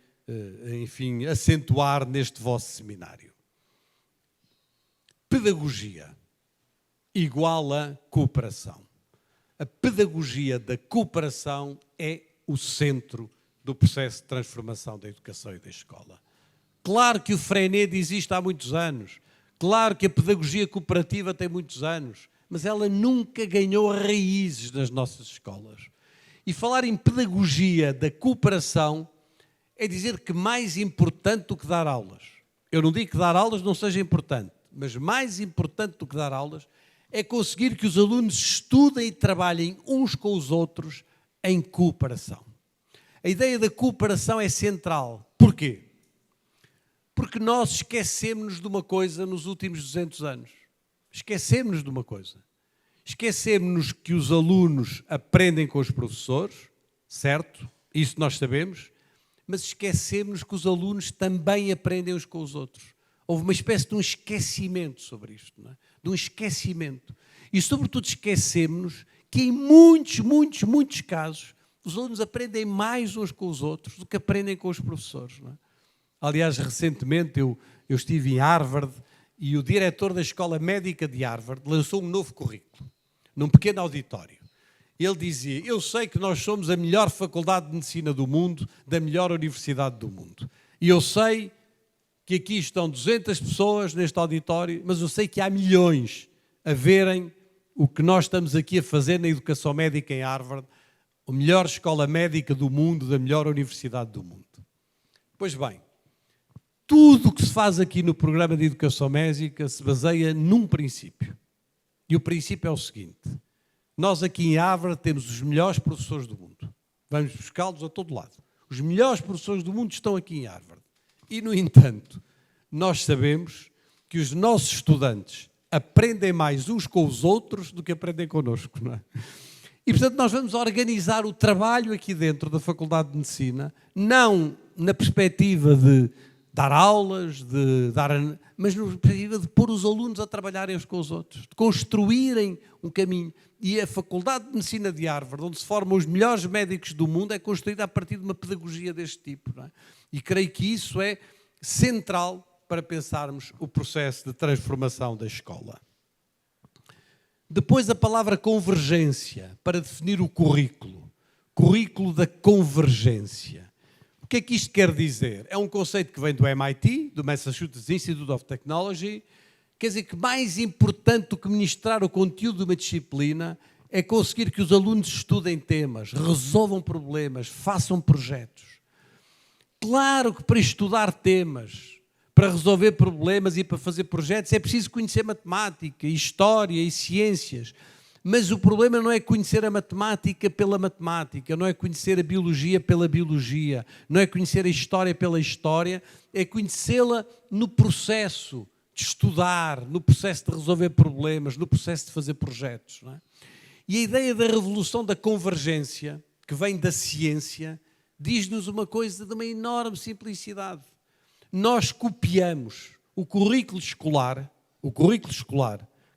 enfim, acentuar neste vosso seminário. Pedagogia igual a cooperação. A pedagogia da cooperação é o centro do processo de transformação da educação e da escola. Claro que o Freinet existe há muitos anos, claro que a pedagogia cooperativa tem muitos anos, mas ela nunca ganhou raízes nas nossas escolas. E falar em pedagogia da cooperação é dizer que mais importante do que dar aulas. Eu não digo que dar aulas não seja importante, mas mais importante do que dar aulas é conseguir que os alunos estudem e trabalhem uns com os outros em cooperação. A ideia da cooperação é central. Porquê? Porque nós esquecemos-nos de uma coisa nos últimos 200 anos. Esquecemos-nos de uma coisa. Esquecemos-nos que os alunos aprendem com os professores, certo? Isso nós sabemos, mas esquecemos que os alunos também aprendem uns com os outros. Houve uma espécie de um esquecimento sobre isto, não é? De um esquecimento. E, sobretudo, esquecemos que em muitos casos os alunos aprendem mais uns com os outros do que aprendem com os professores, não é? Aliás, recentemente eu estive em Harvard e o diretor da Escola Médica de Harvard lançou um novo currículo, num pequeno auditório. Ele dizia: eu sei que nós somos a melhor faculdade de medicina do mundo, da melhor universidade do mundo. E eu sei que aqui estão 200 pessoas neste auditório, mas eu sei que há milhões a verem o que nós estamos aqui a fazer na educação médica em Harvard, a melhor escola médica do mundo, da melhor universidade do mundo. Pois bem, tudo o que se faz aqui no programa de educação médica se baseia num princípio. E o princípio é o seguinte: nós aqui em Harvard temos os melhores professores do mundo. Vamos buscá-los a todo lado. Os melhores professores do mundo estão aqui em Harvard. E, no entanto, nós sabemos que os nossos estudantes aprendem mais uns com os outros do que aprendem connosco, não é? E, portanto, nós vamos organizar o trabalho aqui dentro da Faculdade de Medicina, não na perspectiva de dar aulas, mas na perspectiva de pôr os alunos a trabalharem uns com os outros, de construírem um caminho. E a Faculdade de Medicina de Harvard, onde se formam os melhores médicos do mundo, é construída a partir de uma pedagogia deste tipo, não é? E creio que isso é central para pensarmos o processo de transformação da escola. Depois a palavra convergência, para definir o currículo. Currículo da convergência. O que é que isto quer dizer? É um conceito que vem do MIT, do Massachusetts Institute of Technology. Quer dizer que mais importante do que ministrar o conteúdo de uma disciplina é conseguir que os alunos estudem temas, resolvam problemas, façam projetos. Claro que para estudar temas, para resolver problemas e para fazer projetos é preciso conhecer matemática, história e ciências. Mas o problema não é conhecer a matemática pela matemática, não é conhecer a biologia pela biologia, não é conhecer a história pela história, é conhecê-la no processo de estudar, no processo de resolver problemas, no processo de fazer projetos, não é? E a ideia da revolução da convergência, que vem da ciência, diz-nos uma coisa de uma enorme simplicidade. Nós copiamos o currículo escolar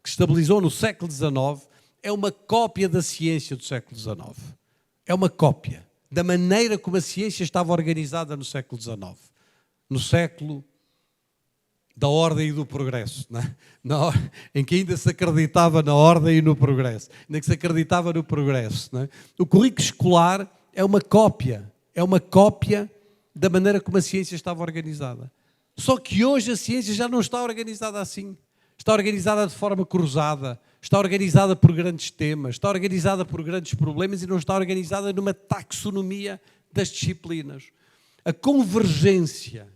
que se estabilizou no século XIX, é uma cópia da ciência do século XIX. É uma cópia da maneira como a ciência estava organizada no século XIX. No século da ordem e do progresso, não é? Em que ainda se acreditava na ordem e no progresso. Ainda que se acreditava no progresso, não é? O currículo escolar é uma cópia da maneira como a ciência estava organizada. Só que hoje a ciência já não está organizada assim. Está organizada de forma cruzada, está organizada por grandes temas, está organizada por grandes problemas e não está organizada numa taxonomia das disciplinas. A convergência,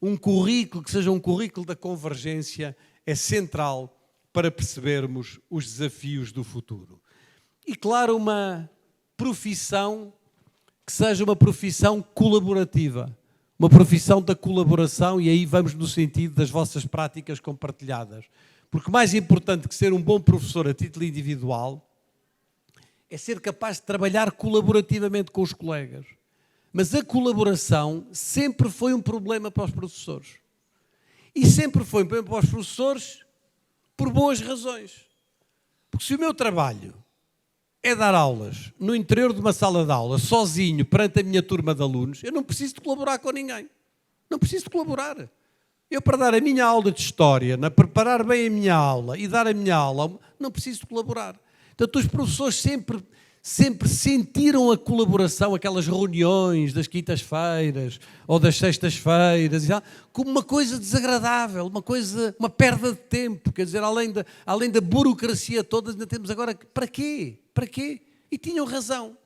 um currículo que seja um currículo da convergência é central para percebermos os desafios do futuro. E, claro, uma profissão que seja uma profissão colaborativa, uma profissão da colaboração, e aí vamos no sentido das vossas práticas compartilhadas. Porque mais importante que ser um bom professor a título individual é ser capaz de trabalhar colaborativamente com os colegas. Mas a colaboração sempre foi um problema para os professores. E sempre foi um problema para os professores por boas razões. Porque se o meu trabalho é dar aulas no interior de uma sala de aula, sozinho, perante a minha turma de alunos, eu não preciso de colaborar com ninguém. Não preciso de colaborar. Eu, para dar a minha aula de história, preparar bem a minha aula e dar a minha aula, não preciso de colaborar. Portanto, os professores sempre sentiram a colaboração, aquelas reuniões das quintas-feiras ou das sextas-feiras, como uma coisa desagradável, uma perda de tempo. Quer dizer, além da burocracia toda, ainda temos agora... Para quê? Para quê? E tinham razão.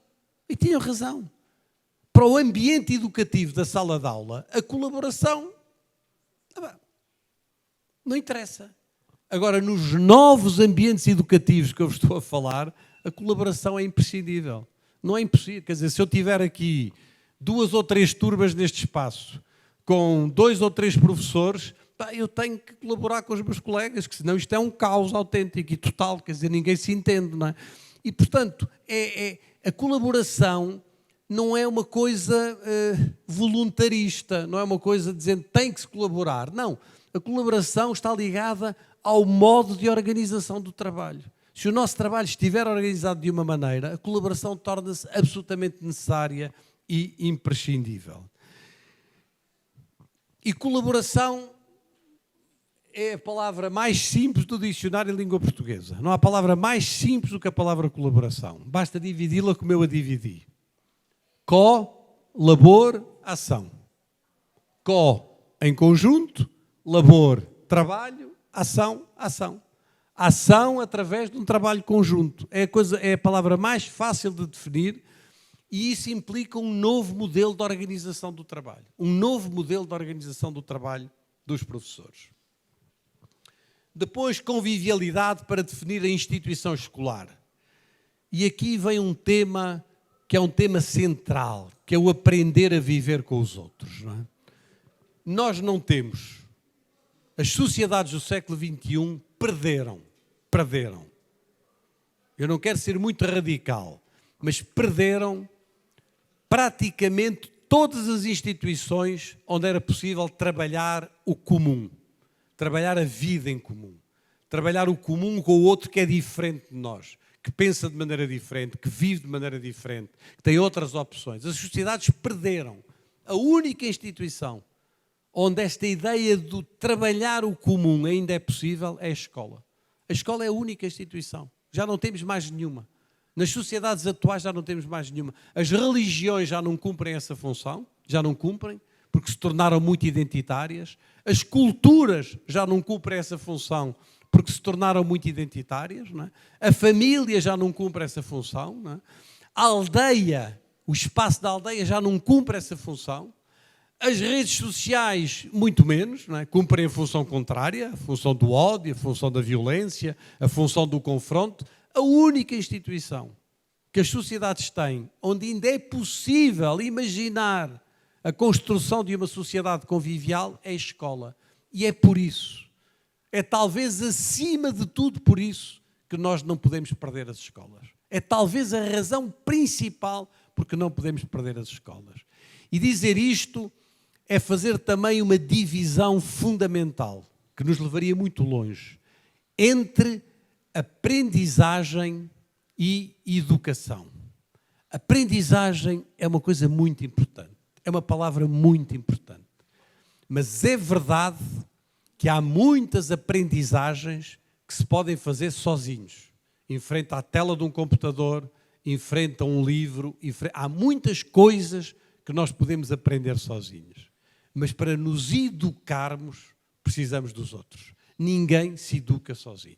Para o ambiente educativo da sala de aula, a colaboração não interessa. Agora, nos novos ambientes educativos que eu vos estou a falar, a colaboração é imprescindível. Não é impossível. Quer dizer, se eu tiver aqui 2 ou 3 turmas neste espaço, com 2 ou 3 professores, eu tenho que colaborar com os meus colegas, que senão isto é um caos autêntico e total, quer dizer, ninguém se entende, não é? E, portanto, a colaboração não é uma coisa voluntarista, não é uma coisa dizendo tem que se colaborar. Não, a colaboração está ligada ao modo de organização do trabalho. Se o nosso trabalho estiver organizado de uma maneira, a colaboração torna-se absolutamente necessária e imprescindível. E colaboração é a palavra mais simples do dicionário em língua portuguesa. Não há palavra mais simples do que a palavra colaboração. Basta dividi-la como eu a dividi. Co-labor, ação. Co, em conjunto, labor, trabalho, ação, ação. Ação através de um trabalho conjunto. É a palavra mais fácil de definir e isso implica um novo modelo de organização do trabalho. Um novo modelo de organização do trabalho dos professores. Depois, convivialidade para definir a instituição escolar. E aqui vem um tema que é um tema central, que é o aprender a viver com os outros. Não é? Nós não temos. As sociedades do século XXI perderam. Eu não quero ser muito radical, mas perderam praticamente todas as instituições onde era possível trabalhar o comum, trabalhar a vida em comum, trabalhar o comum com o outro que é diferente de nós, que pensa de maneira diferente, que vive de maneira diferente, que tem outras opções. As sociedades perderam. A única instituição onde esta ideia do trabalhar o comum ainda é possível é a escola. A escola é a única instituição. Já não temos mais nenhuma. Nas sociedades atuais já não temos mais nenhuma. As religiões já não cumprem essa função, já não cumprem, porque se tornaram muito identitárias. As culturas já não cumprem essa função, porque se tornaram muito identitárias. Não é? A família já não cumpre essa função. Não é? A aldeia, o espaço da aldeia já não cumpre essa função. As redes sociais, muito menos, não é? Cumprem a função contrária, a função do ódio, a função da violência, a função do confronto. A única instituição que as sociedades têm, onde ainda é possível imaginar a construção de uma sociedade convivial, é a escola. E é por isso, é talvez acima de tudo por isso, que nós não podemos perder as escolas. É talvez a razão principal porque não podemos perder as escolas. E dizer isto é fazer também uma divisão fundamental, que nos levaria muito longe, entre aprendizagem e educação. Aprendizagem é uma coisa muito importante, é uma palavra muito importante. Mas é verdade que há muitas aprendizagens que se podem fazer sozinhos, em frente à tela de um computador, em frente a um livro, há muitas coisas que nós podemos aprender sozinhos. Mas para nos educarmos, precisamos dos outros. Ninguém se educa sozinho.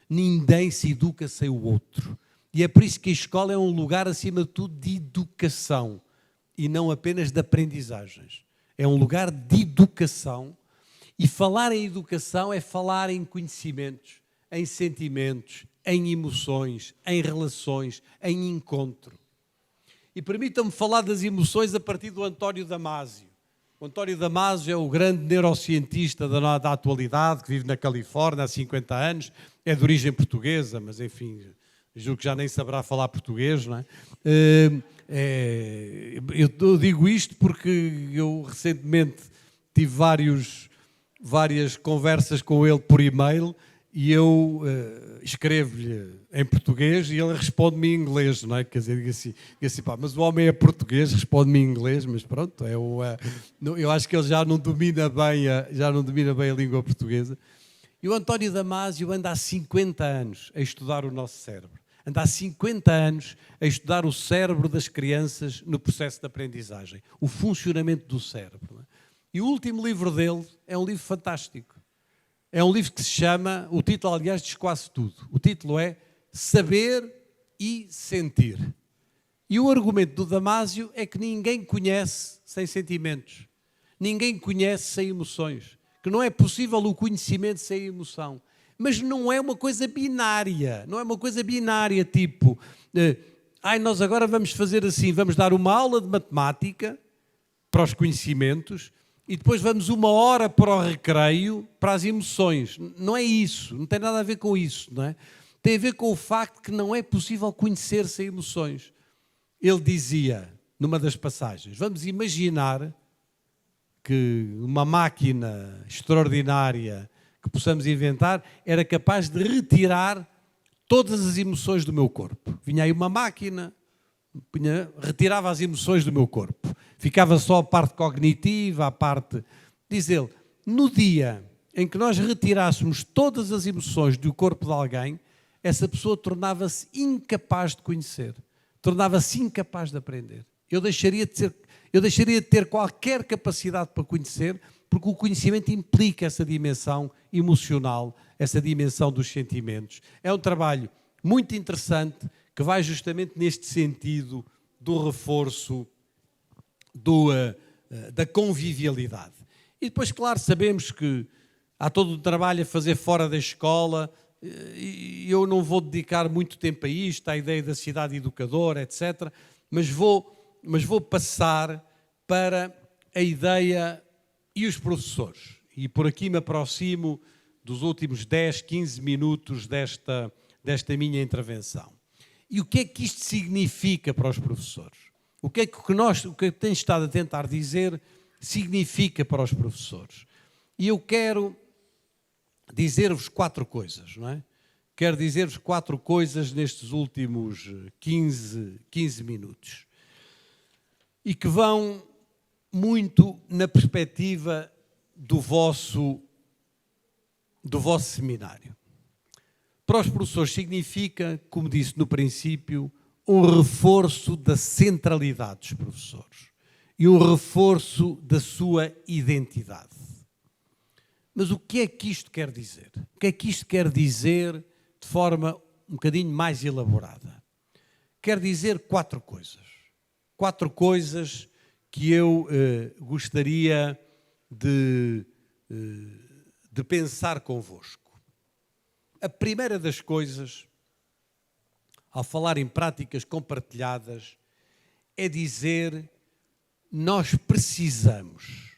Ninguém se educa sem o outro. E é por isso que a escola é um lugar, acima de tudo, de educação e não apenas de aprendizagens. É um lugar de educação e falar em educação é falar em conhecimentos, em sentimentos, em emoções, em relações, em encontro. E permitam-me falar das emoções a partir do António Damasio. O António Damasio é o grande neurocientista da atualidade, que vive na Califórnia há 50 anos, é de origem portuguesa, mas enfim, julgo que já nem saberá falar português, não é? Eu digo isto porque eu recentemente tive várias conversas com ele por e-mail e eu escrevo-lhe em português e ele responde-me em inglês, não é? Quer dizer, digo assim, pá, mas o homem é português, responde-me em inglês, mas pronto, eu acho que ele já não domina bem a língua portuguesa. E o António Damasio anda há 50 anos a estudar o nosso cérebro. Anda há 50 anos a estudar o cérebro das crianças no processo de aprendizagem, o funcionamento do cérebro. Não é? E o último livro dele é um livro fantástico. É um livro que se chama, o título aliás diz quase tudo, o título é Saber e Sentir. E o argumento do Damasio é que ninguém conhece sem sentimentos, ninguém conhece sem emoções, que não é possível o conhecimento sem emoção. Mas não é uma coisa binária, tipo, nós agora vamos fazer assim, vamos dar uma aula de matemática para os conhecimentos e depois vamos 1 hora para o recreio para as emoções. Não é isso, não tem nada a ver com isso, não é? Tem a ver com o facto que não é possível conhecer sem emoções. Ele dizia, numa das passagens, vamos imaginar que uma máquina extraordinária que possamos inventar era capaz de retirar todas as emoções do meu corpo. Vinha aí uma máquina, retirava as emoções do meu corpo. Ficava só a parte cognitiva, a parte... Diz ele, no dia em que nós retirássemos todas as emoções do corpo de alguém, essa pessoa tornava-se incapaz de conhecer, tornava-se incapaz de aprender. Eu deixaria de ter qualquer capacidade para conhecer, porque o conhecimento implica essa dimensão emocional, essa dimensão dos sentimentos. É um trabalho muito interessante que vai justamente neste sentido do reforço da convivialidade. E depois, claro, sabemos que há todo um trabalho a fazer fora da escola, e eu não vou dedicar muito tempo a isto, à ideia da cidade educadora, etc., mas vou passar para a ideia e os professores. E por aqui me aproximo dos últimos 10, 15 minutos desta minha intervenção. E o que é que isto significa para os professores? O que eu tenho estado a tentar dizer significa para os professores? E eu quero dizer-vos 4 coisas, não é? Quero dizer-vos 4 coisas nestes últimos 15 minutos. E que vão muito na perspectiva do vosso seminário. Para os professores significa, como disse no princípio, um reforço da centralidade dos professores e um reforço da sua identidade. Mas o que é que isto quer dizer? O que é que isto quer dizer de forma um bocadinho mais elaborada? Quer dizer 4 coisas. 4 coisas que eu gostaria de pensar convosco. A primeira das coisas, ao falar em práticas compartilhadas, é dizer nós precisamos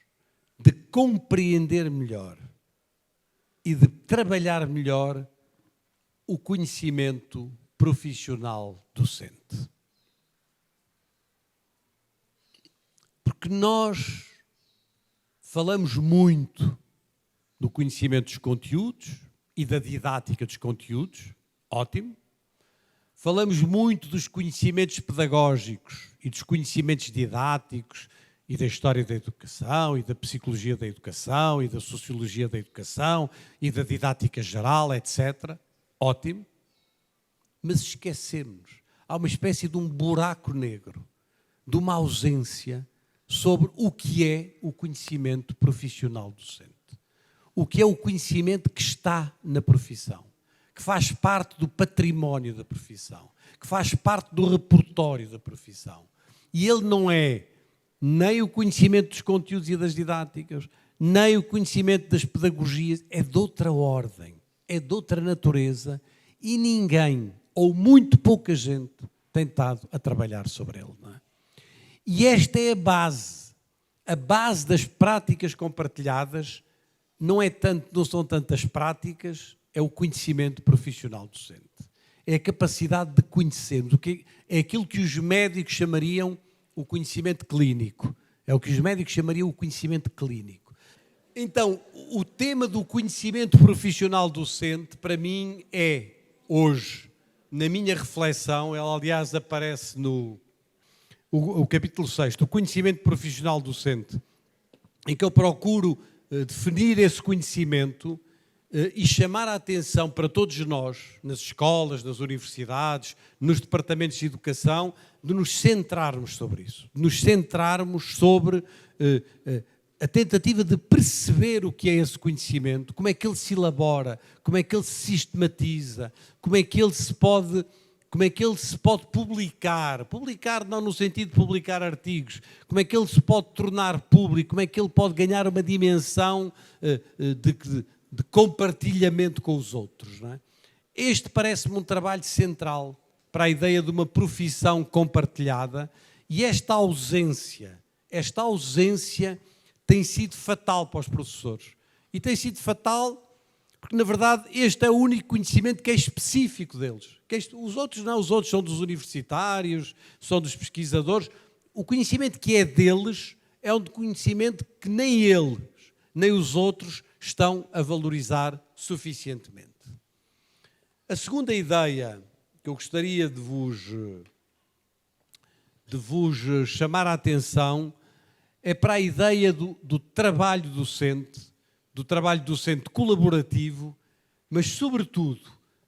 de compreender melhor e de trabalhar melhor o conhecimento profissional docente. Porque nós falamos muito do conhecimento dos conteúdos e da didática dos conteúdos, ótimo. Falamos muito dos conhecimentos pedagógicos e dos conhecimentos didáticos e da história da educação e da psicologia da educação e da sociologia da educação e da didática geral, etc. Ótimo. Mas esquecemos. Há uma espécie de um buraco negro, de uma ausência sobre o que é o conhecimento profissional docente. O que é o conhecimento que está na profissão, que faz parte do património da profissão, que faz parte do repertório da profissão. E ele não é nem o conhecimento dos conteúdos e das didáticas, nem o conhecimento das pedagogias, é de outra ordem, é de outra natureza e ninguém, ou muito pouca gente, tem estado a trabalhar sobre ele, não é? E esta é a base das práticas compartilhadas. Não são tantas práticas, é o conhecimento profissional docente. É a capacidade de conhecermos, é aquilo que os médicos chamariam o conhecimento clínico. É o que os médicos chamariam o conhecimento clínico. Então, o tema do conhecimento profissional docente, para mim, é, hoje, na minha reflexão, ela aliás aparece no capítulo 6, o conhecimento profissional docente, em que eu procuro definir esse conhecimento e chamar a atenção para todos nós, nas escolas, nas universidades, nos departamentos de educação, de nos centrarmos sobre isso, de nos centrarmos sobre a tentativa de perceber o que é esse conhecimento, como é que ele se elabora, como é que ele se sistematiza, como é que ele se pode publicar não no sentido de publicar artigos, como é que ele se pode tornar público, como é que ele pode ganhar uma dimensão de compartilhamento com os outros, não é? Este parece-me um trabalho central para a ideia de uma profissão compartilhada e esta ausência tem sido fatal para os professores. E tem sido fatal porque, na verdade, este é o único conhecimento que é específico deles. Os outros não, os outros são dos universitários, são dos pesquisadores. O conhecimento que é deles é um conhecimento que nem eles, nem os outros estão a valorizar suficientemente. A segunda ideia que eu gostaria de vos chamar a atenção é para a ideia do trabalho docente colaborativo, mas, sobretudo,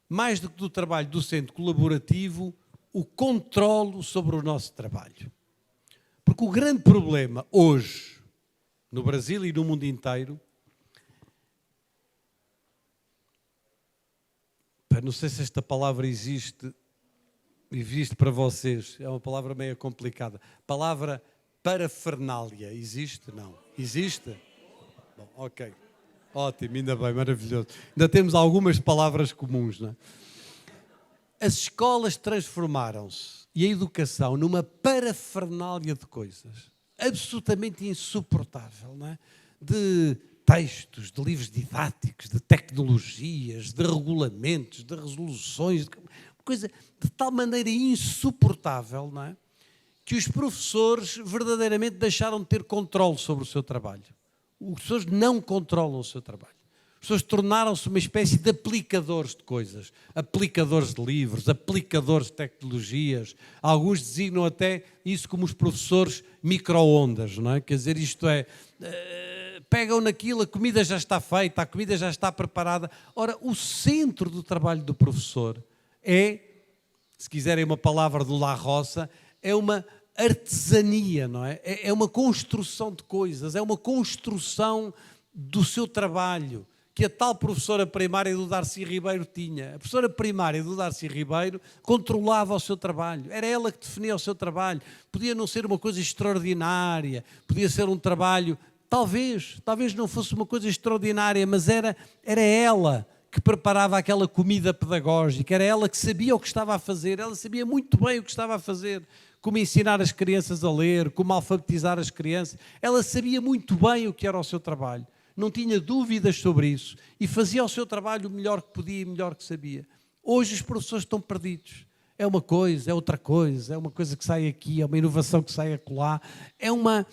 mais do que do trabalho docente colaborativo, o controlo sobre o nosso trabalho. Porque o grande problema hoje, no Brasil e no mundo inteiro, não sei se esta palavra existe para vocês, é uma palavra meio complicada. Palavra parafernália, existe? Não. Existe? Bom, ok. Ótimo, ainda bem, maravilhoso. Ainda temos algumas palavras comuns, não é? As escolas transformaram-se e a educação numa parafernália de coisas absolutamente insuportável, não é? De textos, de livros didáticos, de tecnologias, de regulamentos, de resoluções, coisa de tal maneira insuportável, não é? Que os professores verdadeiramente deixaram de ter controle sobre o seu trabalho. Os professores não controlam o seu trabalho. As pessoas tornaram-se uma espécie de aplicadores de coisas, aplicadores de livros, aplicadores de tecnologias. Alguns designam até isso como os professores micro-ondas, não é? Quer dizer, isto é, pegam naquilo, a comida já está feita, a comida já está preparada. Ora, o centro do trabalho do professor é, se quiserem uma palavra do La Roça, é uma artesania, não é? É uma construção de coisas, é uma construção do seu trabalho, que a tal professora primária do Darcy Ribeiro tinha. A professora primária do Darcy Ribeiro controlava o seu trabalho, era ela que definia o seu trabalho. Podia não ser uma coisa extraordinária, podia ser um trabalho, talvez não fosse uma coisa extraordinária, mas era ela que preparava aquela comida pedagógica, era ela que sabia o que estava a fazer, ela sabia muito bem o que estava a fazer, como ensinar as crianças a ler, como alfabetizar as crianças. Ela sabia muito bem o que era o seu trabalho, não tinha dúvidas sobre isso e fazia o seu trabalho o melhor que podia e o melhor que sabia. Hoje os professores estão perdidos. É uma coisa, é outra coisa, é uma coisa que sai aqui, é uma inovação que sai acolá, é uma...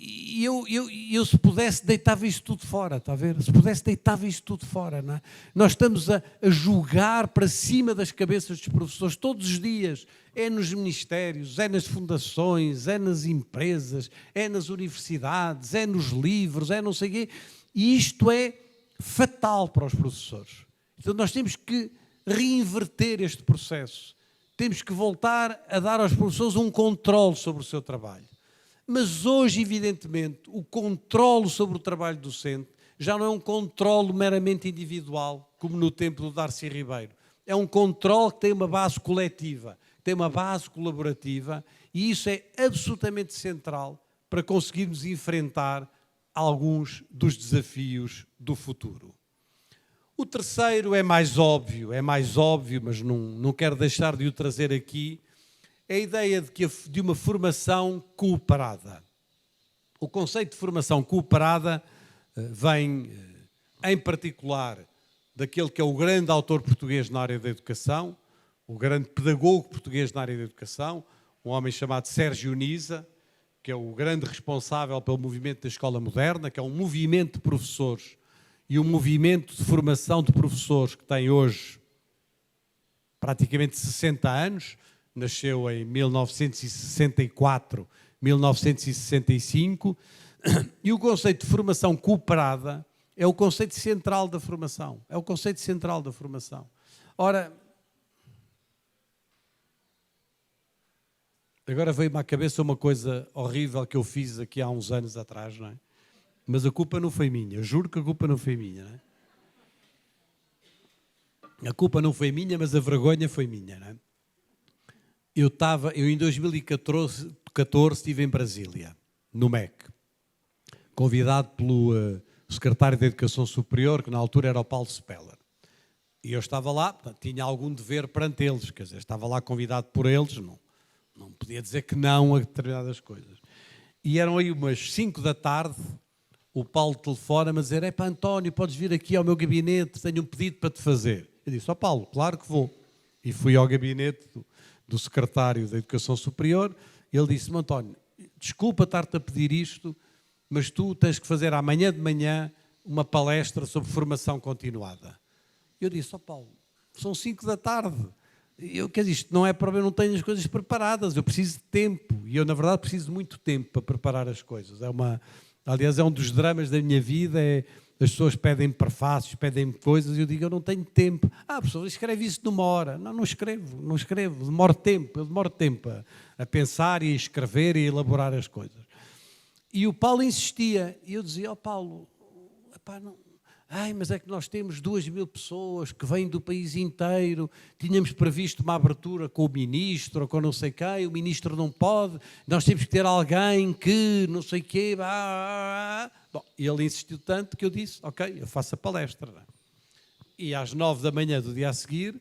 E eu se pudesse deitava isto tudo fora, está a ver? Se pudesse deitava isto tudo fora, não é? Nós estamos a jogar para cima das cabeças dos professores todos os dias, é nos ministérios, é nas fundações, é nas empresas, é nas universidades, é nos livros, é não sei o quê, e isto é fatal para os professores. Então nós temos que reinverter este processo, temos que voltar a dar aos professores um controle sobre o seu trabalho. Mas hoje, evidentemente, o controlo sobre o trabalho docente já não é um controlo meramente individual, como no tempo do Darcy Ribeiro. É um controlo que tem uma base coletiva, tem uma base colaborativa, e isso é absolutamente central para conseguirmos enfrentar alguns dos desafios do futuro. O terceiro é mais óbvio, mas não quero deixar de o trazer aqui, é a ideia de uma formação cooperada. O conceito de formação cooperada vem, em particular, daquele que é o grande autor português na área da educação, o grande pedagogo português na área da educação, um homem chamado Sérgio Nisa, que é o grande responsável pelo movimento da escola moderna, que é um movimento de professores e um movimento de formação de professores que tem hoje praticamente 60 anos, nasceu em 1964, 1965, e o conceito de formação cooperada é o conceito central da formação. É o conceito central da formação. Ora, agora veio-me à cabeça uma coisa horrível que eu fiz aqui há uns anos atrás, não é? Mas a culpa não foi minha, juro que a culpa não foi minha, não é? A culpa não foi minha, mas a vergonha foi minha, não é? Eu em 2014 estive em Brasília, no MEC, convidado pelo secretário da Educação Superior, que na altura era o Paulo Speller. E eu estava lá, portanto, tinha algum dever perante eles, quer dizer, estava lá convidado por eles, não podia dizer que não a determinadas coisas. E eram aí umas 5 da tarde, o Paulo telefona-me a dizer: epá, António, podes vir aqui ao meu gabinete, tenho um pedido para te fazer. Eu disse: ó Paulo, claro que vou. E fui ao gabinete do secretário da Educação Superior. Ele disse-me: António, desculpa estar-te a pedir isto, mas tu tens que fazer amanhã de manhã uma palestra sobre formação continuada. Eu disse: ó Paulo, são 5 da tarde. Quer dizer, isto não é para eu não tenho as coisas preparadas, eu preciso de tempo. E eu, na verdade, preciso de muito tempo para preparar as coisas. Aliás, é um dos dramas da minha vida, as pessoas pedem prefácios, pedem coisas, e eu digo: eu não tenho tempo. Professor, escreve isso numa hora. Não escrevo, demoro tempo a pensar e a escrever e a elaborar as coisas. E o Paulo insistia, e eu dizia: ó Paulo, epá, não... mas é que nós temos 2.000 pessoas que vêm do país inteiro, tínhamos previsto uma abertura com o ministro ou com não sei quem, o ministro não pode, nós temos que ter alguém que não sei quê. Bom, ele insistiu tanto que eu disse: ok, eu faço a palestra. E às 9 da manhã do dia a seguir,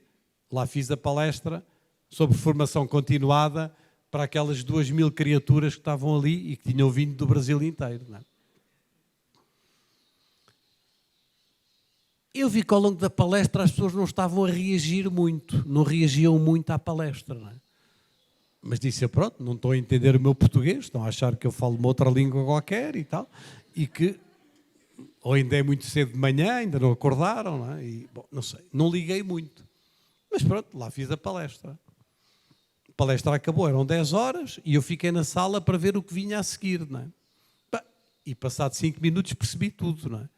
lá fiz a palestra sobre formação continuada para aquelas 2.000 criaturas que estavam ali e que tinham vindo do Brasil inteiro. Não é? Eu vi que ao longo da palestra as pessoas não estavam a reagir muito, não reagiam muito à palestra. Não é? Mas disse eu: pronto, não estão a entender o meu português, estão a achar que eu falo uma outra língua qualquer e tal, e que ou ainda é muito cedo de manhã, ainda não acordaram, não é? E, bom, não sei, não liguei muito. Mas pronto, lá fiz a palestra. A palestra acabou, eram 10 horas, e eu fiquei na sala para ver o que vinha a seguir. Não é? E passado 5 minutos percebi tudo, não é?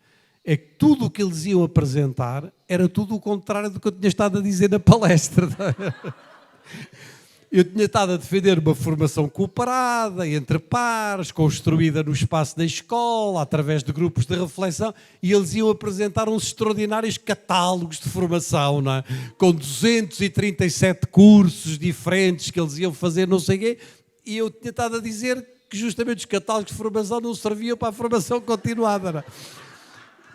É que tudo o que eles iam apresentar era tudo o contrário do que eu tinha estado a dizer na palestra. Eu tinha estado a defender uma formação cooperada, entre pares, construída no espaço da escola, através de grupos de reflexão, e eles iam apresentar uns extraordinários catálogos de formação, não é? Com 237 cursos diferentes que eles iam fazer, não sei o quê, e eu tinha estado a dizer que justamente os catálogos de formação não serviam para a formação continuada. Não é?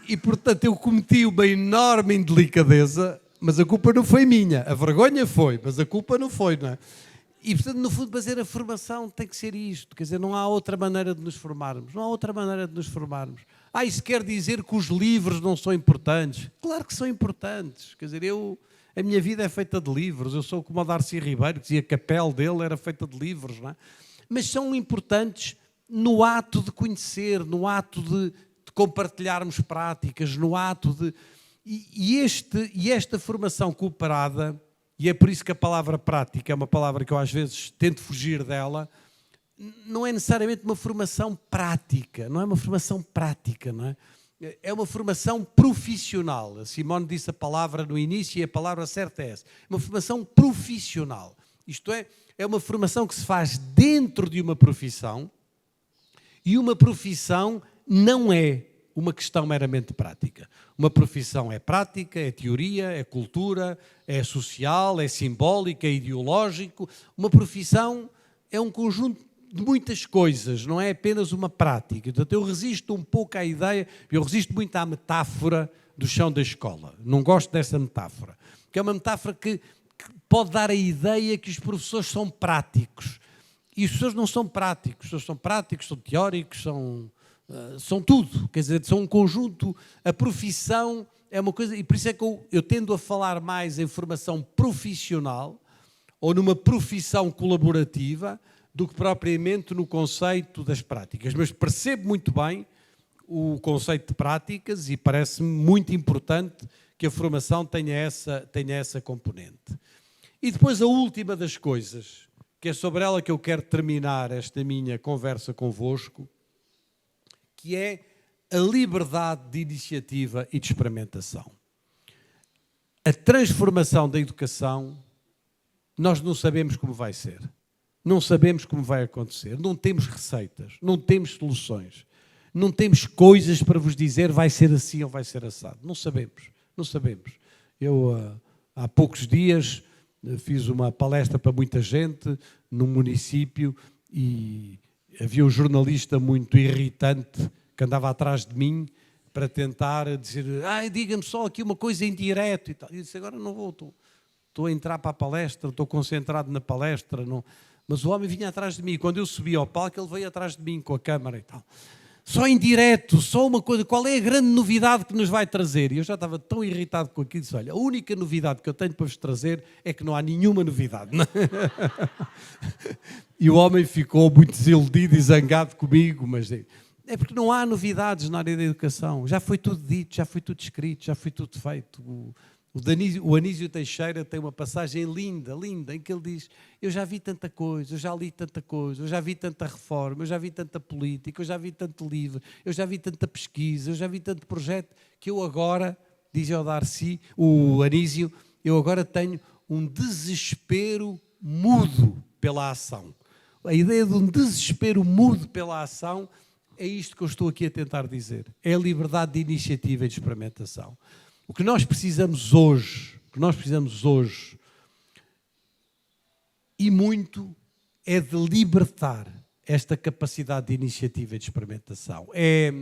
E, portanto, eu cometi uma enorme indelicadeza, mas a culpa não foi minha. A vergonha foi, mas a culpa não foi, não é? E, portanto, no fundo, fazer a formação tem que ser isto. Quer dizer, não há outra maneira de nos formarmos. Não há outra maneira de nos formarmos. Isso quer dizer que os livros não são importantes? Claro que são importantes. Quer dizer, a minha vida é feita de livros. Eu sou como o Darcy Ribeiro, que dizia que a pele dele era feita de livros, não é? Mas são importantes no ato de conhecer, no ato de compartilharmos práticas, no ato de... E esta formação cooperada, e é por isso que a palavra prática é uma palavra que eu às vezes tento fugir dela, não é necessariamente uma formação prática, não é uma formação prática, não é? É uma formação profissional. A Simone disse a palavra no início e a palavra certa é essa. Uma formação profissional. Isto é uma formação que se faz dentro de uma profissão, e uma profissão não é uma questão meramente prática. Uma profissão é prática, é teoria, é cultura, é social, é simbólica, é ideológico. Uma profissão é um conjunto de muitas coisas, não é apenas uma prática. Portanto, eu resisto um pouco à ideia, eu resisto muito à metáfora do chão da escola. Não gosto dessa metáfora. Porque é uma metáfora que pode dar a ideia que os professores são práticos. E os professores não são práticos. Os professores são práticos, são teóricos, são tudo, quer dizer, são um conjunto. A profissão é uma coisa, e por isso é que eu tendo a falar mais em formação profissional ou numa profissão colaborativa do que propriamente no conceito das práticas. Mas percebo muito bem o conceito de práticas e parece-me muito importante que a formação tenha essa componente. E depois a última das coisas, que é sobre ela que eu quero terminar esta minha conversa convosco, que é a liberdade de iniciativa e de experimentação. A transformação da educação, nós não sabemos como vai ser. Não sabemos como vai acontecer. Não temos receitas, não temos soluções, não temos coisas para vos dizer vai ser assim ou vai ser assado. Não sabemos, não sabemos. Eu, há poucos dias, fiz uma palestra para muita gente num município e havia um jornalista muito irritante que andava atrás de mim para tentar dizer diga-me só aqui uma coisa em direto e tal. E eu disse: agora não vou, estou a entrar para a palestra, estou concentrado na palestra, não... Mas o homem vinha atrás de mim. Quando eu subi ao palco, ele veio atrás de mim com a câmara e tal. Só em direto, só uma coisa, qual é a grande novidade que nos vai trazer? E eu já estava tão irritado com aquilo, disse, olha, a única novidade que eu tenho para vos trazer é que não há nenhuma novidade. E o homem ficou muito desiludido e zangado comigo, mas é porque não há novidades na área da educação. Já foi tudo dito, já foi tudo escrito, já foi tudo feito. O Anísio Teixeira tem uma passagem linda, linda, em que ele diz, eu já vi tanta coisa, eu já li tanta coisa, eu já vi tanta reforma, eu já vi tanta política, eu já vi tanto livro, eu já vi tanta pesquisa, eu já vi tanto projeto, que eu agora, diz ao Darcy, o Anísio, eu agora tenho um desespero mudo pela ação. A ideia de um desespero mudo pela ação é isto que eu estou aqui a tentar dizer. É a liberdade de iniciativa e de experimentação. O que nós precisamos hoje, e muito, é de libertar esta capacidade de iniciativa e de experimentação. É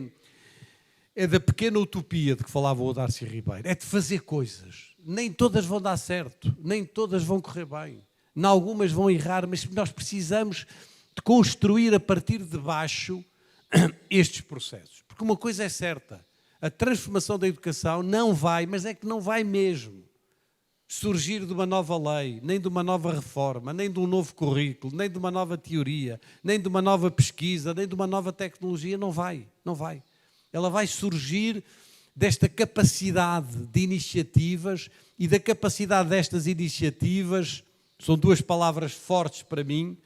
da pequena utopia de que falava o Darcy Ribeiro. É de fazer coisas. Nem todas vão dar certo, nem todas vão correr bem. Em algumas vão errar, mas nós precisamos de construir a partir de baixo estes processos. Porque uma coisa é certa, a transformação da educação não vai, mas é que não vai mesmo, surgir de uma nova lei, nem de uma nova reforma, nem de um novo currículo, nem de uma nova teoria, nem de uma nova pesquisa, nem de uma nova tecnologia. Não vai, não vai. Ela vai surgir desta capacidade de iniciativas e da capacidade destas iniciativas, são duas palavras fortes para mim,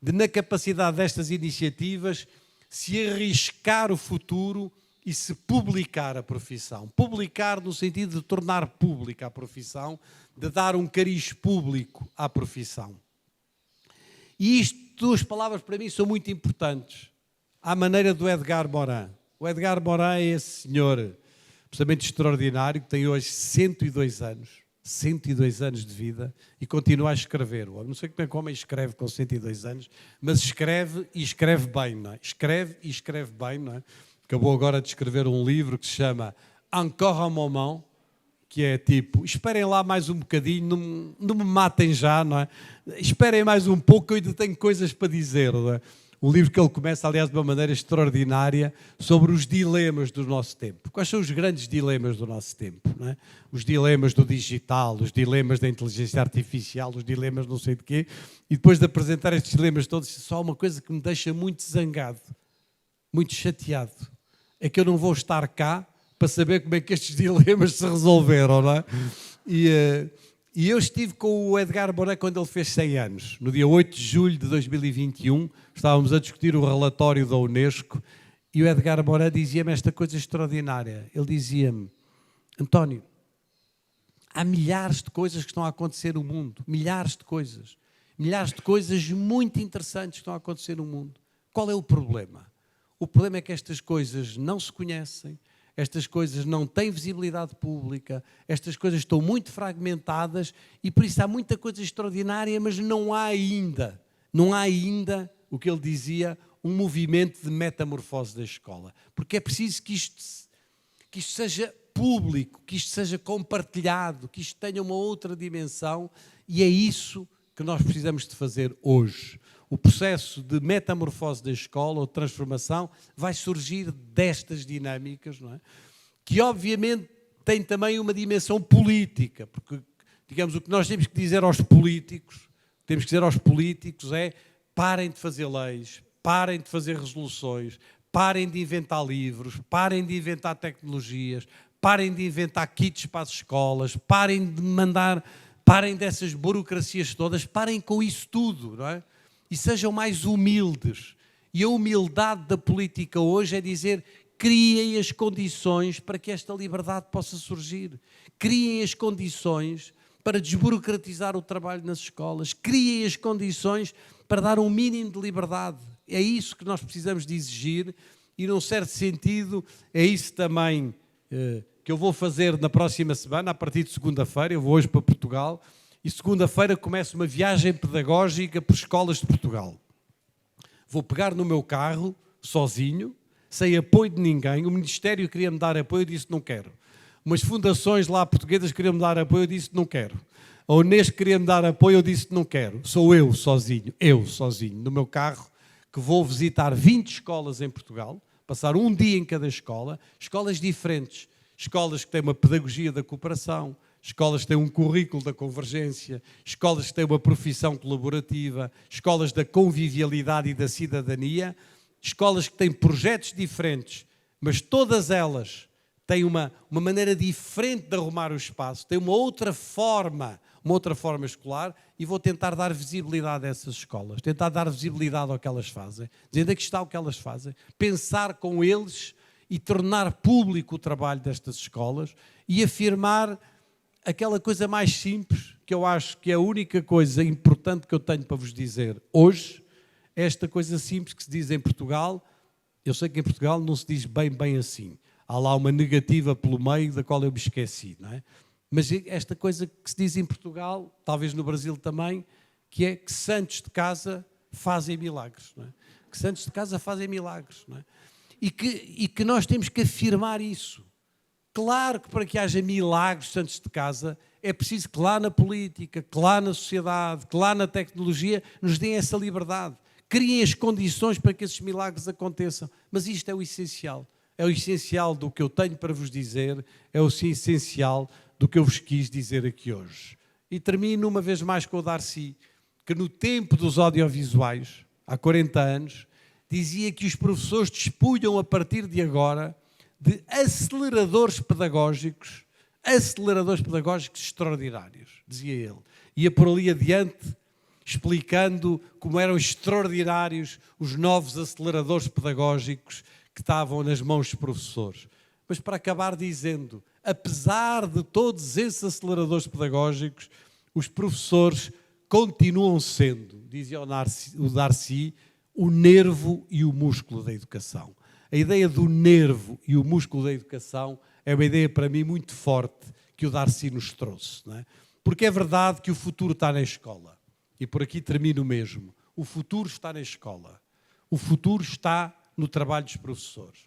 na capacidade destas iniciativas se arriscar o futuro e se publicar a profissão. Publicar no sentido de tornar pública a profissão, de dar um cariz público à profissão. E isto, duas palavras para mim são muito importantes, à maneira do Edgar Morin. O Edgar Morin é esse senhor absolutamente extraordinário, que tem hoje 102 anos de vida e continua a escrever. Eu não sei como é que o homem escreve com 102 anos, mas escreve e escreve bem, não é? Escreve e escreve bem, não é? Acabou agora de escrever um livro que se chama Encore un moment, que é tipo, esperem lá mais um bocadinho, não me matem já, não é? Esperem mais um pouco, eu ainda tenho coisas para dizer, não é? Um livro que ele começa, aliás, de uma maneira extraordinária, sobre os dilemas do nosso tempo. Quais são os grandes dilemas do nosso tempo? Não é? Os dilemas do digital, os dilemas da inteligência artificial, os dilemas não sei de quê. E depois de apresentar estes dilemas todos, só uma coisa que me deixa muito zangado, muito chateado, é que eu não vou estar cá para saber como é que estes dilemas se resolveram, não é? E eu estive com o Edgar Morin quando ele fez 100 anos. No dia 8 de julho de 2021, estávamos a discutir o relatório da Unesco e o Edgar Morin dizia-me esta coisa extraordinária. Ele dizia-me, António, há milhares de coisas que estão a acontecer no mundo. Milhares de coisas muito interessantes que estão a acontecer no mundo. Qual é o problema? O problema é que estas coisas não se conhecem, estas coisas não têm visibilidade pública, estas coisas estão muito fragmentadas e por isso há muita coisa extraordinária, mas não há ainda, o que ele dizia, um movimento de metamorfose da escola. Porque é preciso que isto seja público, que isto seja compartilhado, que isto tenha uma outra dimensão e é isso que nós precisamos de fazer hoje. O processo de metamorfose da escola, ou de transformação, vai surgir destas dinâmicas, não é? Que obviamente tem também uma dimensão política, porque, digamos, o que nós temos que dizer aos políticos, é parem de fazer leis, parem de fazer resoluções, parem de inventar livros, parem de inventar tecnologias, parem de inventar kits para as escolas, parem dessas burocracias todas, parem com isso tudo, não é? E sejam mais humildes. E a humildade da política hoje é dizer, criem as condições para que esta liberdade possa surgir. Criem as condições para desburocratizar o trabalho nas escolas. Criem as condições para dar um mínimo de liberdade. É isso que nós precisamos de exigir e, num certo sentido, é isso também que eu vou fazer na próxima semana, a partir de segunda-feira. Eu vou hoje para Portugal. E segunda-feira começa uma viagem pedagógica por escolas de Portugal. Vou pegar no meu carro, sozinho, sem apoio de ninguém. O Ministério queria-me dar apoio, eu disse não quero. Umas fundações lá portuguesas queriam-me dar apoio, eu disse não quero. A Unesco queria me dar apoio, eu disse não quero. Sou eu sozinho, no meu carro, que vou visitar 20 escolas em Portugal, passar um dia em cada escola, escolas diferentes, escolas que têm uma pedagogia da cooperação, escolas que têm um currículo da convergência, escolas que têm uma profissão colaborativa, escolas da convivialidade e da cidadania, escolas que têm projetos diferentes, mas todas elas têm uma maneira diferente de arrumar o espaço, têm uma outra forma escolar, e vou tentar dar visibilidade a essas escolas, tentar dar visibilidade ao que elas fazem, dizendo aqui está o que elas fazem, pensar com eles e tornar público o trabalho destas escolas e afirmar aquela coisa mais simples, que eu acho que é a única coisa importante que eu tenho para vos dizer hoje, esta coisa simples que se diz em Portugal. Eu sei que em Portugal não se diz bem assim. Há lá uma negativa pelo meio da qual eu me esqueci, não é? Mas esta coisa que se diz em Portugal, talvez no Brasil também, que é que santos de casa fazem milagres, não é? Que santos de casa fazem milagres, não é? E que nós temos que afirmar isso. Claro que para que haja milagres santos de casa, é preciso que lá na política, que lá na sociedade, que lá na tecnologia, nos deem essa liberdade. Criem as condições para que esses milagres aconteçam. Mas isto é o essencial. É o essencial do que eu tenho para vos dizer, é o essencial do que eu vos quis dizer aqui hoje. E termino uma vez mais com o Darcy, que no tempo dos audiovisuais, há 40 anos, dizia que os professores dispunham a partir de agora de aceleradores pedagógicos extraordinários, dizia ele. Ia por ali adiante, explicando como eram extraordinários os novos aceleradores pedagógicos que estavam nas mãos dos professores. Mas para acabar dizendo, apesar de todos esses aceleradores pedagógicos, os professores continuam sendo, dizia o Darcy, o nervo e o músculo da educação. A ideia do nervo e o músculo da educação é uma ideia para mim muito forte que o Darcy nos trouxe, não é? Porque é verdade que o futuro está na escola. E por aqui termino mesmo. O futuro está na escola. O futuro está no trabalho dos professores.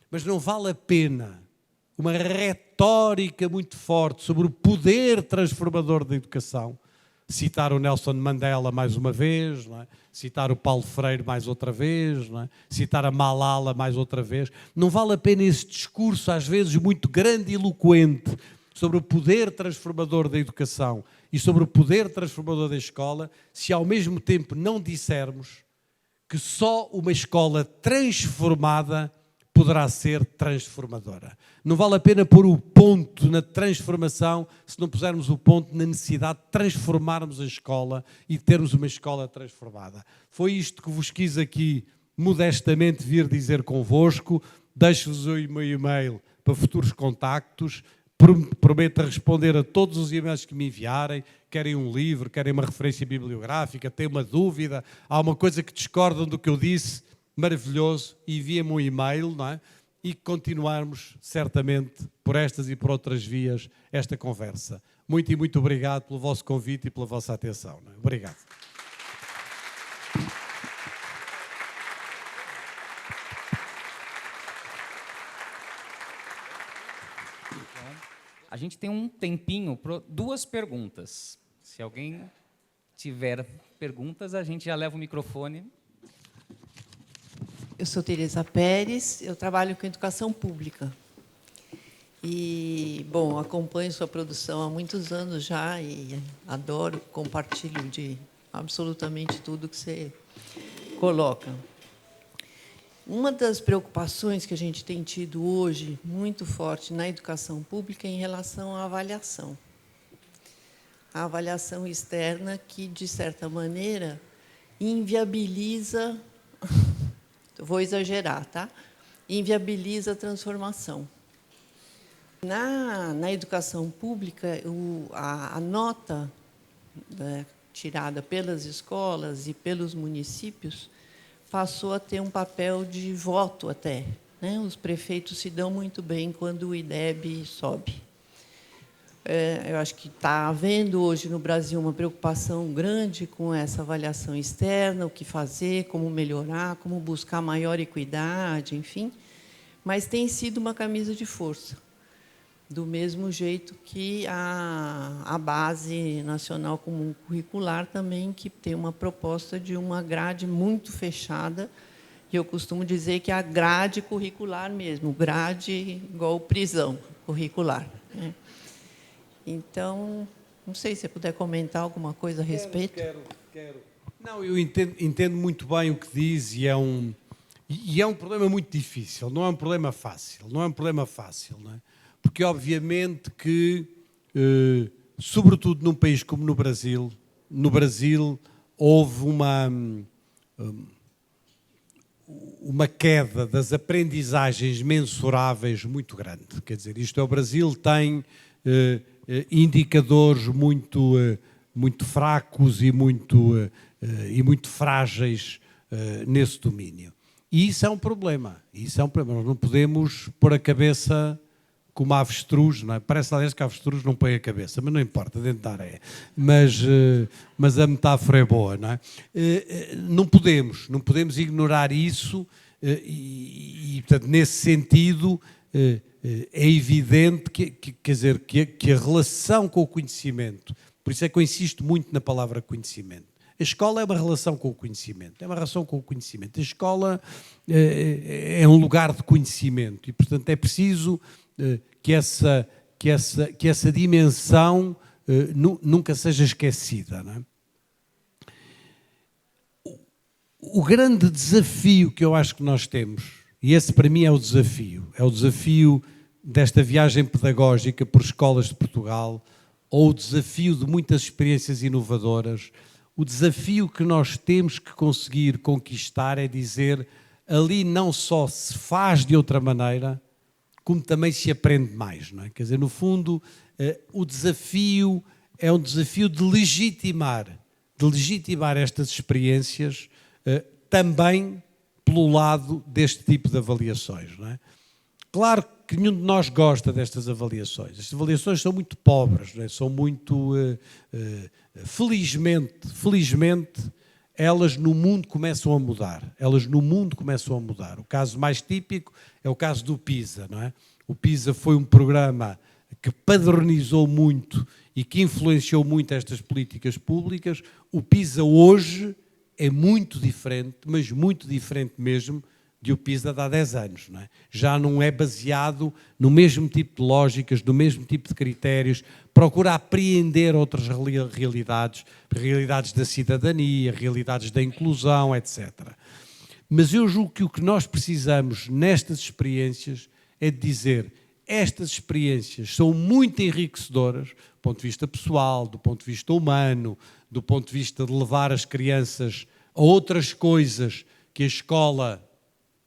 Mas não vale a pena uma retórica muito forte sobre o poder transformador da educação. Citar o Nelson Mandela mais uma vez, não é? Citar o Paulo Freire mais outra vez, não é? Citar a Malala mais outra vez. Não vale a pena esse discurso, às vezes muito grandiloquente, sobre o poder transformador da educação e sobre o poder transformador da escola, se ao mesmo tempo não dissermos que só uma escola transformada poderá ser transformadora. Não vale a pena pôr o ponto na transformação se não pusermos o ponto na necessidade de transformarmos a escola e de termos uma escola transformada. Foi isto que vos quis aqui modestamente vir dizer convosco. Deixo-vos o meu e-mail para futuros contactos. Prometo responder a todos os e-mails que me enviarem. Querem um livro, querem uma referência bibliográfica, têm uma dúvida, há uma coisa que discordam do que eu disse, maravilhoso, enviem-me um e-mail, não é? E continuarmos certamente por estas e por outras vias esta conversa. Muito e muito obrigado pelo vosso convite e pela vossa atenção, não é? Obrigado. A gente tem um tempinho para duas perguntas. Se alguém tiver perguntas, a gente já leva o microfone. Eu sou Tereza Pérez, eu trabalho com educação pública. E, bom, acompanho sua produção há muitos anos já e adoro, compartilho de absolutamente tudo que você coloca. Uma das preocupações que a gente tem tido hoje, muito forte na educação pública, é em relação à avaliação. A avaliação externa que, de certa maneira, inviabiliza, vou exagerar, tá? Inviabiliza a transformação. Na educação pública, a nota tirada pelas escolas e pelos municípios passou a ter um papel de voto até, né? Os prefeitos se dão muito bem quando o IDEB sobe. Eu acho que está havendo hoje no Brasil uma preocupação grande com essa avaliação externa, o que fazer, como melhorar, como buscar maior equidade, enfim, mas tem sido uma camisa de força. do mesmo jeito que a Base Nacional Comum Curricular também, que tem uma proposta de uma grade muito fechada, e eu costumo dizer que é a grade curricular mesmo, grade igual prisão curricular, né? Então, não sei se você puder comentar alguma coisa a respeito. Quero. Não, eu entendo muito bem o que diz e é um problema muito difícil, não é um problema fácil, não é? Porque, obviamente, que, sobretudo num país como no Brasil houve uma queda das aprendizagens mensuráveis muito grande. Quer dizer, o Brasil tem indicadores muito fracos e muito frágeis nesse domínio. E isso é um problema. Nós não podemos pôr a cabeça como a avestruz, não é? Parece, aliás, que a avestruz não põe a cabeça, mas não importa, dentro da areia. Mas a metáfora é boa, não é? Não podemos ignorar isso portanto, nesse sentido, é evidente que a relação com o conhecimento, por isso é que eu insisto muito na palavra conhecimento. A escola é uma relação com o conhecimento, A escola é um lugar de conhecimento e, portanto, é preciso que essa dimensão nunca seja esquecida, não é? O grande desafio que eu acho que nós temos, e esse para mim é o desafio desta viagem pedagógica por escolas de Portugal, ou o desafio de muitas experiências inovadoras, o desafio que nós temos que conseguir conquistar é dizer, ali não só se faz de outra maneira, como também se aprende mais, não é? Quer dizer, no fundo, o desafio é um desafio de legitimar estas experiências também pelo lado deste tipo de avaliações, não é? Claro que nenhum de nós gosta destas avaliações. Estas avaliações são muito pobres, não é? São muito... felizmente, elas no mundo começam a mudar. O caso mais típico é o caso do PISA, não é? O PISA foi um programa que padronizou muito e que influenciou muito estas políticas públicas. O PISA hoje é muito diferente, mas muito diferente mesmo, de o PISA de há 10 anos. Não é? Já não é baseado no mesmo tipo de lógicas, no mesmo tipo de critérios, procura apreender outras realidades da cidadania, realidades da inclusão, etc. Mas eu julgo que o que nós precisamos nestas experiências é de dizer estas experiências são muito enriquecedoras do ponto de vista pessoal, do ponto de vista humano, do ponto de vista de levar as crianças a outras coisas que a escola,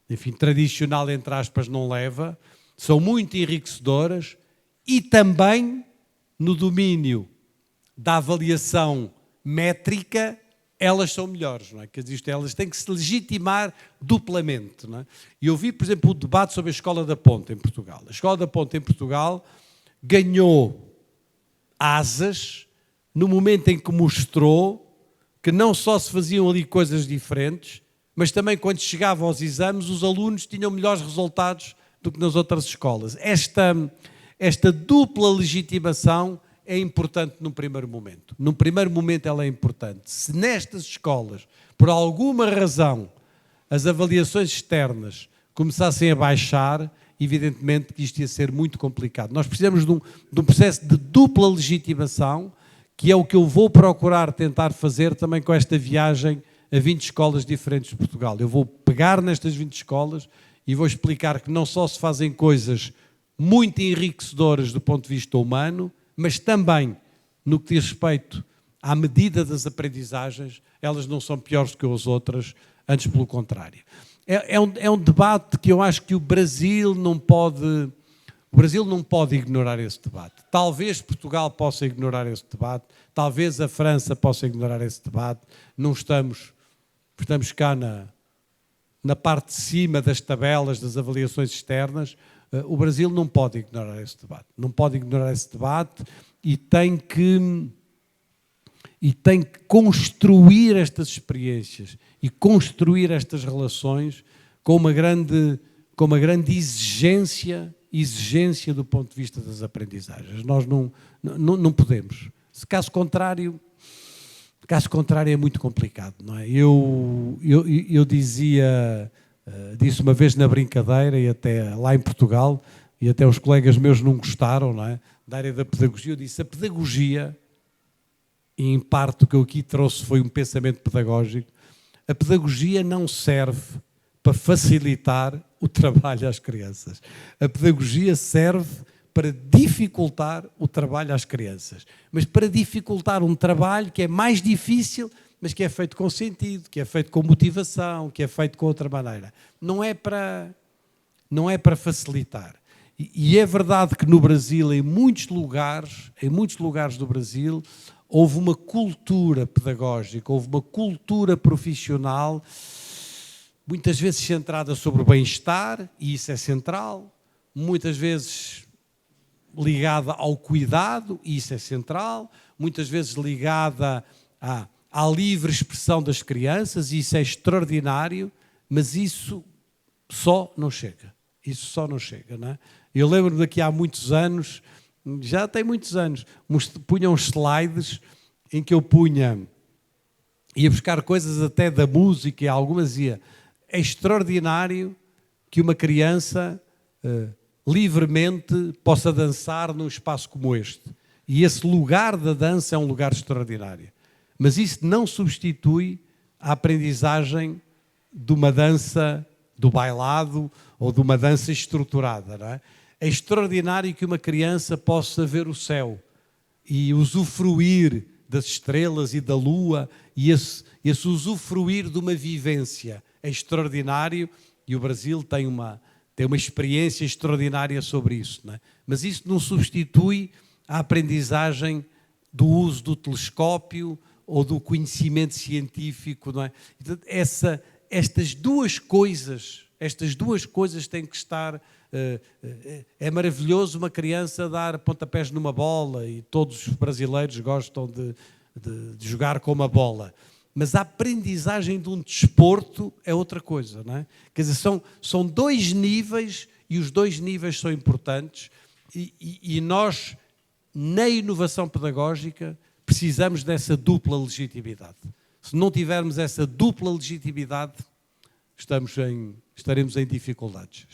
enfim, tradicional, entre aspas, não leva, são muito enriquecedoras e também no domínio da avaliação métrica, elas são melhores, não é? Quer dizer, elas têm que se legitimar duplamente, não é? E eu vi, por exemplo, o debate sobre a Escola da Ponte em Portugal. A Escola da Ponte em Portugal ganhou asas no momento em que mostrou que não só se faziam ali coisas diferentes, mas também quando chegava aos exames os alunos tinham melhores resultados do que nas outras escolas. Esta dupla legitimação é importante num primeiro momento. Num primeiro momento ela é importante. Se nestas escolas, por alguma razão, as avaliações externas começassem a baixar, evidentemente que isto ia ser muito complicado. Nós precisamos de um processo de dupla legitimação, que é o que eu vou procurar tentar fazer também com esta viagem a 20 escolas diferentes de Portugal. Eu vou pegar nestas 20 escolas e vou explicar que não só se fazem coisas muito enriquecedoras do ponto de vista humano, mas também, no que diz respeito à medida das aprendizagens, elas não são piores que as outras, antes pelo contrário. É um debate que eu acho que o Brasil não pode ignorar esse debate. Talvez Portugal possa ignorar esse debate, talvez a França possa ignorar esse debate. Não estamos cá na parte de cima das tabelas das avaliações externas. O Brasil não pode ignorar esse debate. Não pode ignorar esse debate e tem que construir estas experiências e construir estas relações com uma grande exigência exigência do ponto de vista das aprendizagens. Nós não podemos. Se caso contrário é muito complicado, não é? Eu disse uma vez na brincadeira, e até lá em Portugal, e até os colegas meus não gostaram, não é? Da área da pedagogia, eu disse, a pedagogia, e em parte o que eu aqui trouxe foi um pensamento pedagógico, a pedagogia não serve para facilitar o trabalho às crianças. A pedagogia serve para dificultar o trabalho às crianças. Mas para dificultar um trabalho que é mais difícil, mas que é feito com sentido, que é feito com motivação, que é feito com outra maneira. Não é para facilitar. E é verdade que no Brasil, em muitos lugares do Brasil, houve uma cultura pedagógica, houve uma cultura profissional, muitas vezes centrada sobre o bem-estar, e isso é central, muitas vezes ligada ao cuidado, e isso é central, muitas vezes ligada à livre expressão das crianças, e isso é extraordinário, mas isso só não chega. Isso só não chega, não é? Eu lembro-me daqui há muitos anos, já tem muitos anos, punha uns slides em que eu ia buscar coisas até da música, e algumas dizia, é extraordinário que uma criança livremente possa dançar num espaço como este. E esse lugar da dança é um lugar extraordinário. Mas isso não substitui a aprendizagem de uma dança, do bailado ou de uma dança estruturada, não é? É extraordinário que uma criança possa ver o céu e usufruir das estrelas e da lua, e esse usufruir de uma vivência é extraordinário, e o Brasil tem uma experiência extraordinária sobre isso, não é? Mas isso não substitui a aprendizagem do uso do telescópio ou do conhecimento científico, não é? Estas duas coisas têm que estar... É maravilhoso uma criança dar pontapés numa bola, e todos os brasileiros gostam de jogar com uma bola. Mas a aprendizagem de um desporto é outra coisa, não é? Quer dizer, são dois níveis, e os dois níveis são importantes, e nós, na inovação pedagógica, precisamos dessa dupla legitimidade. Se não tivermos essa dupla legitimidade, estaremos em dificuldades.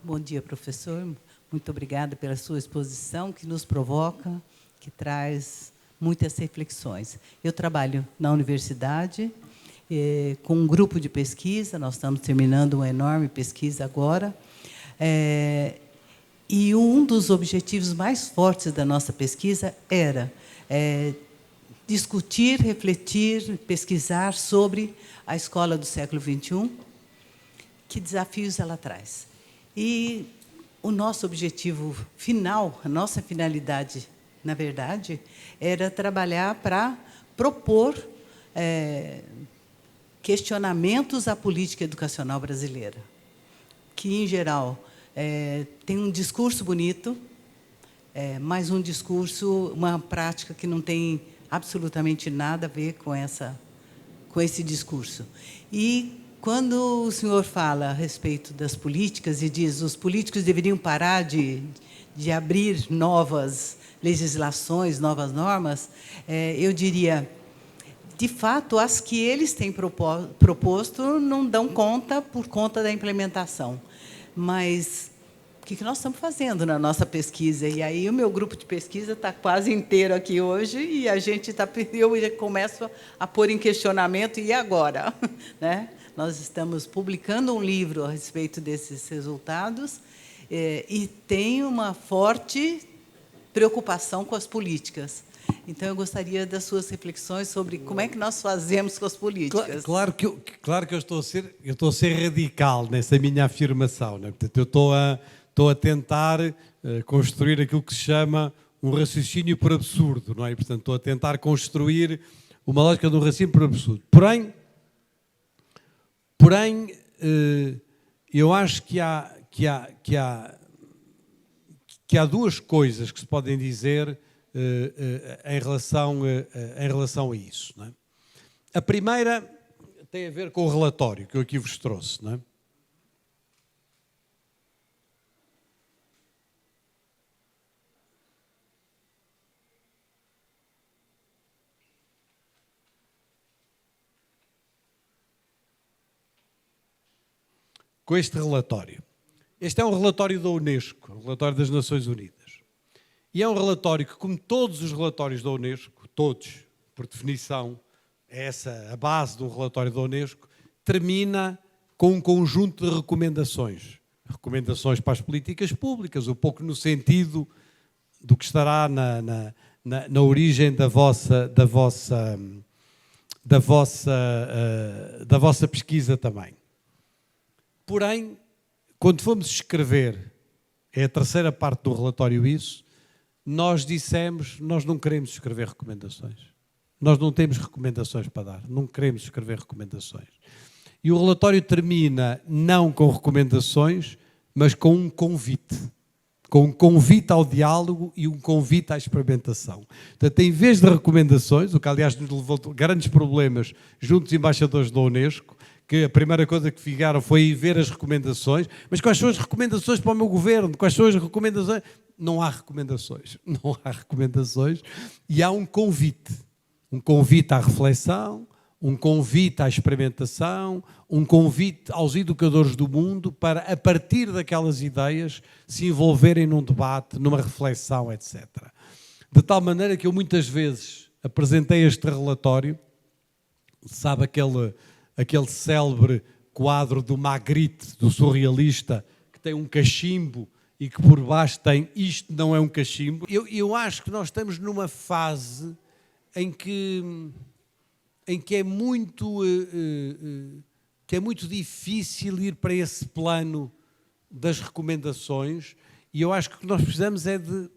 Bom dia, professor. Muito obrigada pela sua exposição, que nos provoca, que traz muitas reflexões. Eu trabalho na universidade com um grupo de pesquisa, nós estamos terminando uma enorme pesquisa agora, e um dos objetivos mais fortes da nossa pesquisa era discutir, refletir, pesquisar sobre a escola do século XXI, que desafios ela traz. E o nosso objetivo final, a nossa finalidade, na verdade, era trabalhar para propor questionamentos à política educacional brasileira, que, em geral, tem um discurso bonito, mas um discurso, uma prática que não tem absolutamente nada a ver com esse discurso. E quando o senhor fala a respeito das políticas e diz que os políticos deveriam parar de abrir novas legislações, novas normas, eu diria, de fato, as que eles têm proposto não dão conta por conta da implementação. Mas o que nós estamos fazendo na nossa pesquisa? E aí o meu grupo de pesquisa está quase inteiro aqui hoje, e eu já começo a pôr em questionamento, e agora? Né? Nós estamos publicando um livro a respeito desses resultados, e tem uma forte preocupação com as políticas. Então, eu gostaria das suas reflexões sobre como é que nós fazemos com as políticas. Claro que eu estou a ser radical nessa minha afirmação, né? Portanto, eu estou a tentar construir aquilo que se chama um raciocínio por absurdo, não é? Portanto, estou a tentar construir uma lógica de um raciocínio por absurdo. Porém, eu acho que há duas coisas que se podem dizer em relação a isso, não é? A primeira tem a ver com o relatório que eu aqui vos trouxe, não é? Com este relatório. Este é um relatório da Unesco, um relatório das Nações Unidas. E é um relatório que, como todos os relatórios da Unesco, todos, por definição, é essa a base de um relatório da Unesco, termina com um conjunto de recomendações. Recomendações para as políticas públicas, um pouco no sentido do que estará na origem da vossa pesquisa também. Porém, quando fomos escrever, é a terceira parte do relatório isso, nós dissemos, nós não queremos escrever recomendações. Nós não temos recomendações para dar, não queremos escrever recomendações. E o relatório termina não com recomendações, mas com um convite. Com um convite ao diálogo e um convite à experimentação. Portanto, em vez de recomendações, o que aliás nos levou a grandes problemas junto dos embaixadores da Unesco, que a primeira coisa que ficaram foi ir ver as recomendações. Mas quais são as recomendações para o meu governo? Quais são as recomendações? Não há recomendações. Não há recomendações. E há um convite à reflexão, um convite à experimentação, um convite aos educadores do mundo para, a partir daquelas ideias, se envolverem num debate, numa reflexão, etc. De tal maneira que eu muitas vezes apresentei este relatório, sabe aquele célebre quadro do Magritte, do surrealista, que tem um cachimbo e que por baixo tem "isto não é um cachimbo". Eu acho que nós estamos numa fase em que é muito difícil ir para esse plano das recomendações, e eu acho que o que nós precisamos é de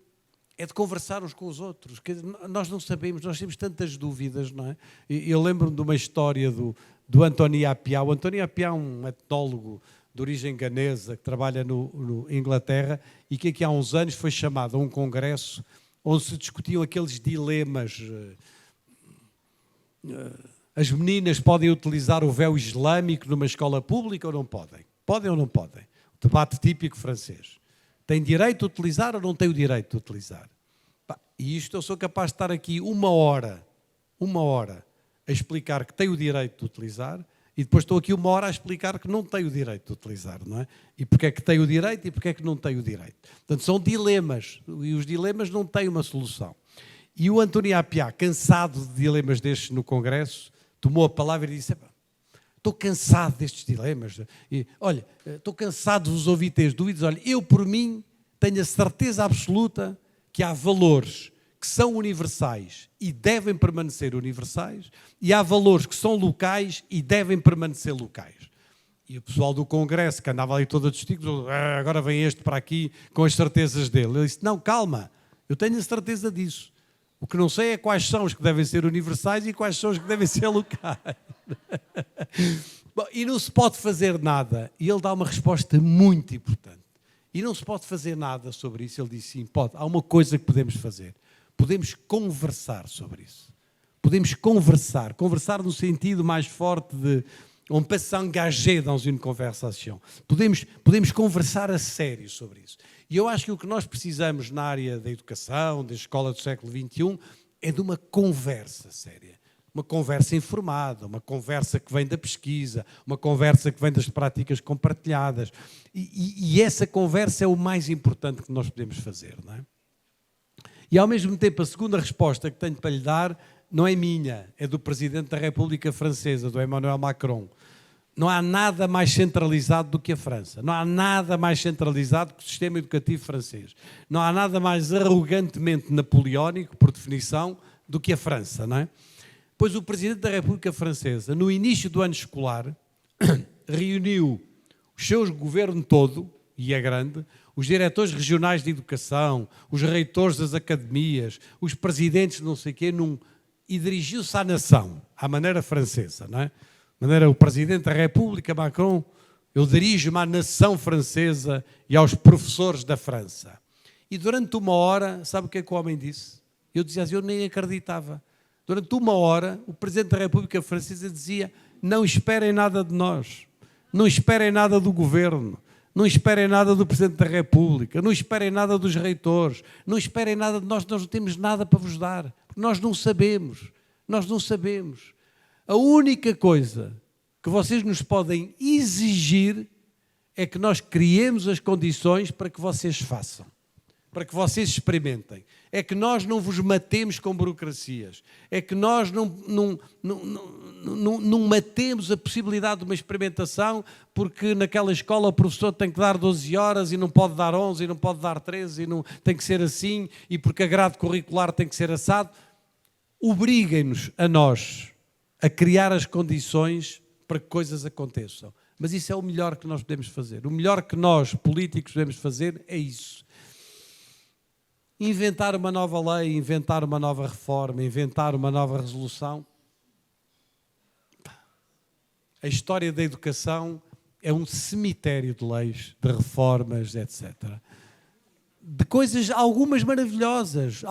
conversar uns com os outros. Nós não sabemos, nós temos tantas dúvidas, não é? Eu lembro-me de uma história do Antoni Appiah. O Antoni Appiah é um etnólogo de origem ganesa que trabalha no Inglaterra e que aqui há uns anos foi chamado a um congresso onde se discutiam aqueles dilemas. As meninas podem utilizar o véu islâmico numa escola pública ou não podem? Podem ou não podem? O debate típico francês. Tem direito de utilizar ou não tem o direito de utilizar? E isto eu sou capaz de estar aqui uma hora a explicar que tem o direito de utilizar, e depois estou aqui uma hora a explicar que não tem o direito de utilizar, não é? E porque é que tem o direito e porque é que não tem o direito. Portanto, são dilemas, e os dilemas não têm uma solução. E o Antoni Appiah, cansado de dilemas destes no Congresso, tomou a palavra e disse: estou cansado destes dilemas. E, olha, estou cansado de vos ouvir ter dúvidas. Olha, eu por mim tenho a certeza absoluta que há valores que são universais e devem permanecer universais, e há valores que são locais e devem permanecer locais. E o pessoal do Congresso, que andava ali todo a discutir, agora vem este para aqui com as certezas dele. Ele disse: não, calma, eu tenho a certeza disso. O que não sei é quais são os que devem ser universais e quais são os que devem ser locais. Bom, e não se pode fazer nada. E ele dá uma resposta muito importante. E não se pode fazer nada sobre isso. Ele disse: sim, pode. Há uma coisa que podemos fazer. Podemos conversar sobre isso. Podemos conversar no sentido mais forte de on peut s'engager dans une conversation. Podemos conversar a sério sobre isso. E eu acho que o que nós precisamos na área da educação, da escola do século XXI, é de uma conversa séria. Uma conversa informada, uma conversa que vem da pesquisa, uma conversa que vem das práticas compartilhadas. E essa conversa é o mais importante que nós podemos fazer, não é? E, ao mesmo tempo, a segunda resposta que tenho para lhe dar não é minha, é do Presidente da República Francesa, do Emmanuel Macron. Não há nada mais centralizado do que a França. Não há nada mais centralizado que o sistema educativo francês. Não há nada mais arrogantemente napoleónico, por definição, do que a França, não é? Pois o Presidente da República Francesa, no início do ano escolar, reuniu o seu governo todo, e é grande, os diretores regionais de educação, os reitores das academias, os presidentes de não sei o quê, e dirigiu-se à nação, à maneira francesa, não é? Maneira, o Presidente da República, Macron, eu dirijo-me à nação francesa e aos professores da França. E durante uma hora, sabe o que é que o homem disse? Eu dizia assim, eu nem acreditava. Durante uma hora, o Presidente da República Francesa dizia: Não esperem nada de nós. Não esperem nada do Governo. Não esperem nada do Presidente da República. Não esperem nada dos reitores. Não esperem nada de nós. Nós não temos nada para vos dar. Porque nós não sabemos. Nós não sabemos. A única coisa que vocês nos podem exigir é que nós criemos as condições para que vocês façam. Para que vocês experimentem. É que nós não vos matemos com burocracias. É que nós não matemos a possibilidade de uma experimentação porque naquela escola o professor tem que dar 12 horas e não pode dar 11 e não pode dar 13 e não tem que ser assim e porque a grade curricular tem que ser assado. Obriguem-nos a nós a criar as condições para que coisas aconteçam. Mas isso é o melhor que nós podemos fazer. O melhor que nós, políticos, podemos fazer é isso. Inventar uma nova lei, inventar uma nova reforma, inventar uma nova resolução. A história da educação é um cemitério de leis, de reformas, etc. De coisas, algumas maravilhosas,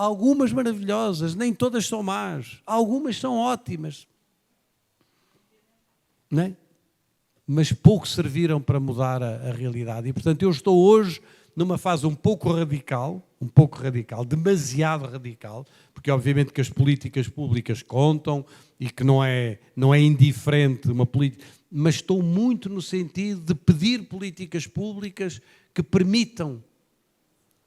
nem todas são más, algumas são ótimas. Não é? Mas pouco serviram para mudar a realidade. E, portanto, eu estou hoje numa fase um pouco radical, demasiado radical, porque obviamente que as políticas públicas contam e que não é indiferente uma política, mas estou muito no sentido de pedir políticas públicas que permitam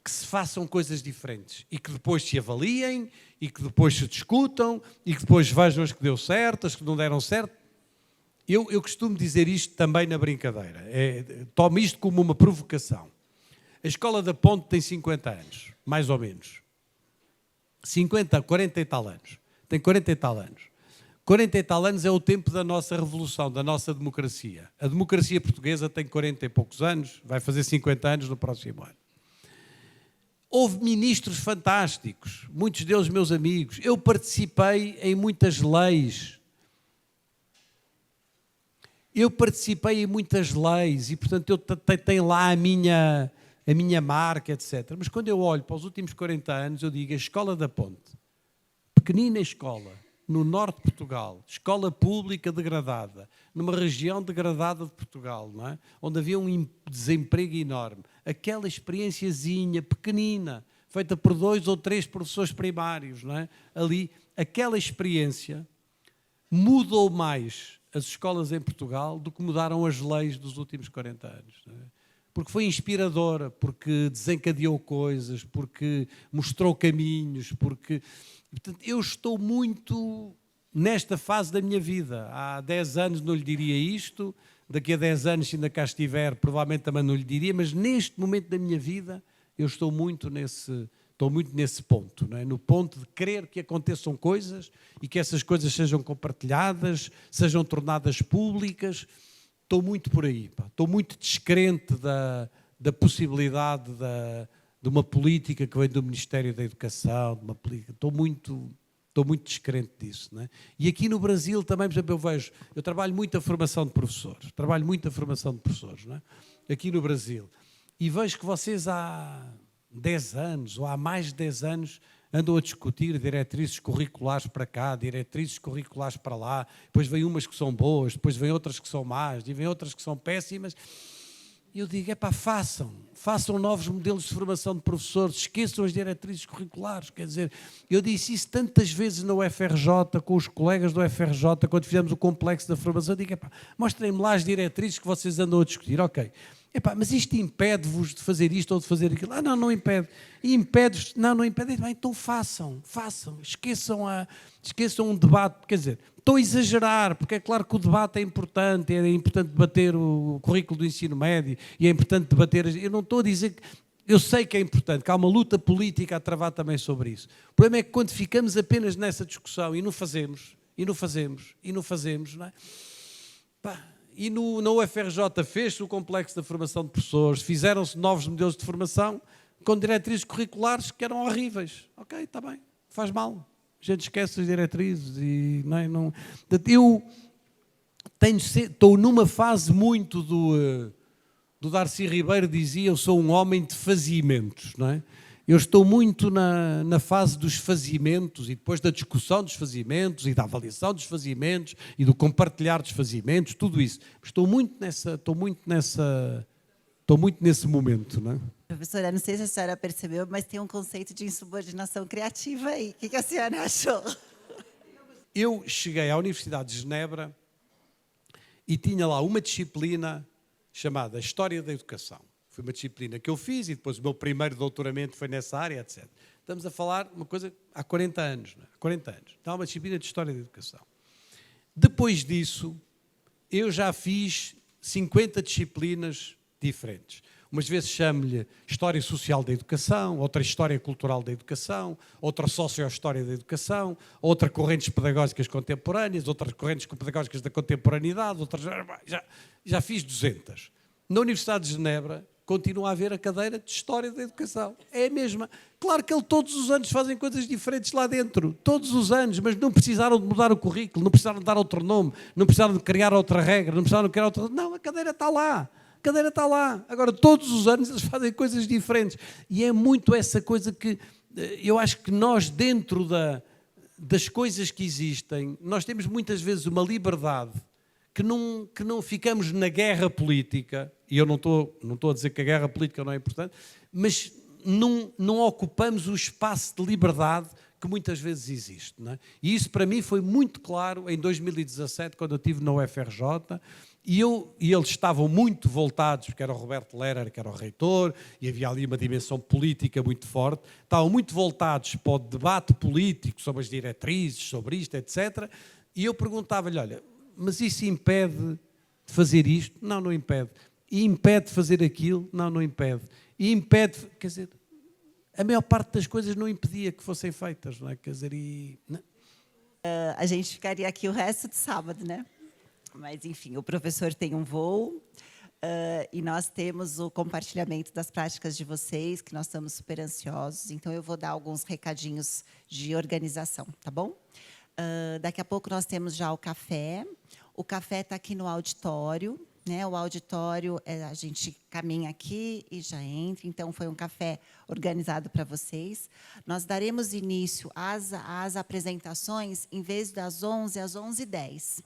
que se façam coisas diferentes e que depois se avaliem e que depois se discutam e que depois vejam as que deu certo, as que não deram certo. Eu costumo dizer isto também na brincadeira, tomo isto como uma provocação. A Escola da Ponte tem 50 anos, mais ou menos. 40 e tal anos. Tem 40 e tal anos. 40 e tal anos é o tempo da nossa revolução, da nossa democracia. A democracia portuguesa tem 40 e poucos anos, vai fazer 50 anos no próximo ano. Houve ministros fantásticos, muitos deles meus amigos. Eu participei em muitas leis. E, portanto, eu tenho lá a minha marca, etc. Mas quando eu olho para os últimos 40 anos, eu digo a Escola da Ponte, pequenina escola, no norte de Portugal, escola pública degradada, numa região degradada de Portugal, não é? Onde havia um desemprego enorme. Aquela experienciazinha pequenina, feita por 2 ou 3 professores primários, não é? Ali, aquela experiência mudou mais as escolas em Portugal do que mudaram as leis dos últimos 40 anos. Não é? Porque foi inspiradora, porque desencadeou coisas, porque mostrou caminhos, porque... Portanto, eu estou muito nesta fase da minha vida. Há 10 anos não lhe diria isto, daqui a 10 anos, se ainda cá estiver, provavelmente também não lhe diria, mas neste momento da minha vida eu estou muito nesse ponto, não é? No ponto de querer que aconteçam coisas e que essas coisas sejam compartilhadas, sejam tornadas públicas. Estou muito por aí, pá. Estou muito descrente da possibilidade de uma política que vem do Ministério da Educação, de uma política. Estou muito descrente disso. Não é? E aqui no Brasil também, por exemplo, eu trabalho muito a formação de professores, não é? Aqui no Brasil. E vejo que vocês há 10 anos, ou há mais de 10 anos, andam a discutir diretrizes curriculares para cá, diretrizes curriculares para lá, depois vêm umas que são boas, depois vêm outras que são más, e vêm outras que são péssimas. E eu digo, façam novos modelos de formação de professores, esqueçam as diretrizes curriculares. Quer dizer, eu disse isso tantas vezes na UFRJ, com os colegas do UFRJ, quando fizemos o complexo da formação, eu digo, mostrem-me lá as diretrizes que vocês andam a discutir, ok. Mas isto impede-vos de fazer isto ou de fazer aquilo. Não impede. E impede-vos, não impede. Então façam. Esqueçam um debate. Quer dizer, estou a exagerar, porque é claro que o debate é importante debater o currículo do ensino médio e é importante debater... Eu não estou a dizer que... Eu sei que é importante, que há uma luta política a travar também sobre isso. O problema é que quando ficamos apenas nessa discussão e não fazemos, não é? E na UFRJ fez-se o complexo da formação de professores, fizeram-se novos modelos de formação com diretrizes curriculares que eram horríveis. Ok, está bem, faz mal. A gente esquece as diretrizes e não. Eu estou numa fase muito do Darcy Ribeiro dizia, eu sou um homem de fazimentos, não é? Eu estou muito na fase dos fazimentos e depois da discussão dos fazimentos e da avaliação dos fazimentos e do compartilhar dos fazimentos, tudo isso. Estou muito nesse momento, não é? Professora, não sei se a senhora percebeu, mas tem um conceito de insubordinação criativa aí. O que a senhora achou? Eu cheguei à Universidade de Genebra e tinha lá uma disciplina chamada História da Educação. Foi uma disciplina que eu fiz e depois o meu primeiro doutoramento foi nessa área, etc. Estamos a falar uma coisa há 40 anos. Não é? 40 anos. Então, há uma disciplina de História da Educação. Depois disso, eu já fiz 50 disciplinas diferentes. Umas vezes chamo-lhe História Social da Educação, outra História Cultural da Educação, outra Socio-História da Educação, outra Correntes Pedagógicas Contemporâneas, outras Correntes Pedagógicas da Contemporaneidade, outras... Já fiz 200. Na Universidade de Genebra continua a haver a cadeira de História da Educação. É a mesma. Claro que todos os anos fazem coisas diferentes lá dentro. Todos os anos, mas não precisaram de mudar o currículo, não precisaram de dar outro nome, não precisaram de criar outra regra, não precisaram de criar outra... Não, a cadeira está lá. A cadeira está lá. Agora, todos os anos eles fazem coisas diferentes. E é muito essa coisa que eu acho que nós, dentro das coisas que existem, nós temos muitas vezes uma liberdade que não ficamos na guerra política, e eu não estou a dizer que a guerra política não é importante, mas não ocupamos o espaço de liberdade que muitas vezes existe. Não é? E isso para mim foi muito claro em 2017, quando eu estive na UFRJ, e eles estavam muito voltados, porque era o Roberto Lehrer, que era o reitor, e havia ali uma dimensão política muito forte, estavam muito voltados para o debate político sobre as diretrizes, sobre isto, etc. E eu perguntava-lhe, olha, mas isso impede de fazer isto? Não, não impede. E impede de fazer aquilo? Não, não impede. E impede, quer dizer, a maior parte das coisas não impedia que fossem feitas, não é? Quer dizer, A gente ficaria aqui o resto de sábado, né? Mas, enfim, o professor tem um voo e nós temos o compartilhamento das práticas de vocês, que nós estamos super ansiosos. Então, eu vou dar alguns recadinhos de organização, tá bom? Daqui a pouco nós temos já o café. O café está aqui no auditório, né? O auditório, a gente caminha aqui e já entra. Então, foi um café organizado para vocês. Nós daremos início às apresentações, em vez das 11 às 11h10.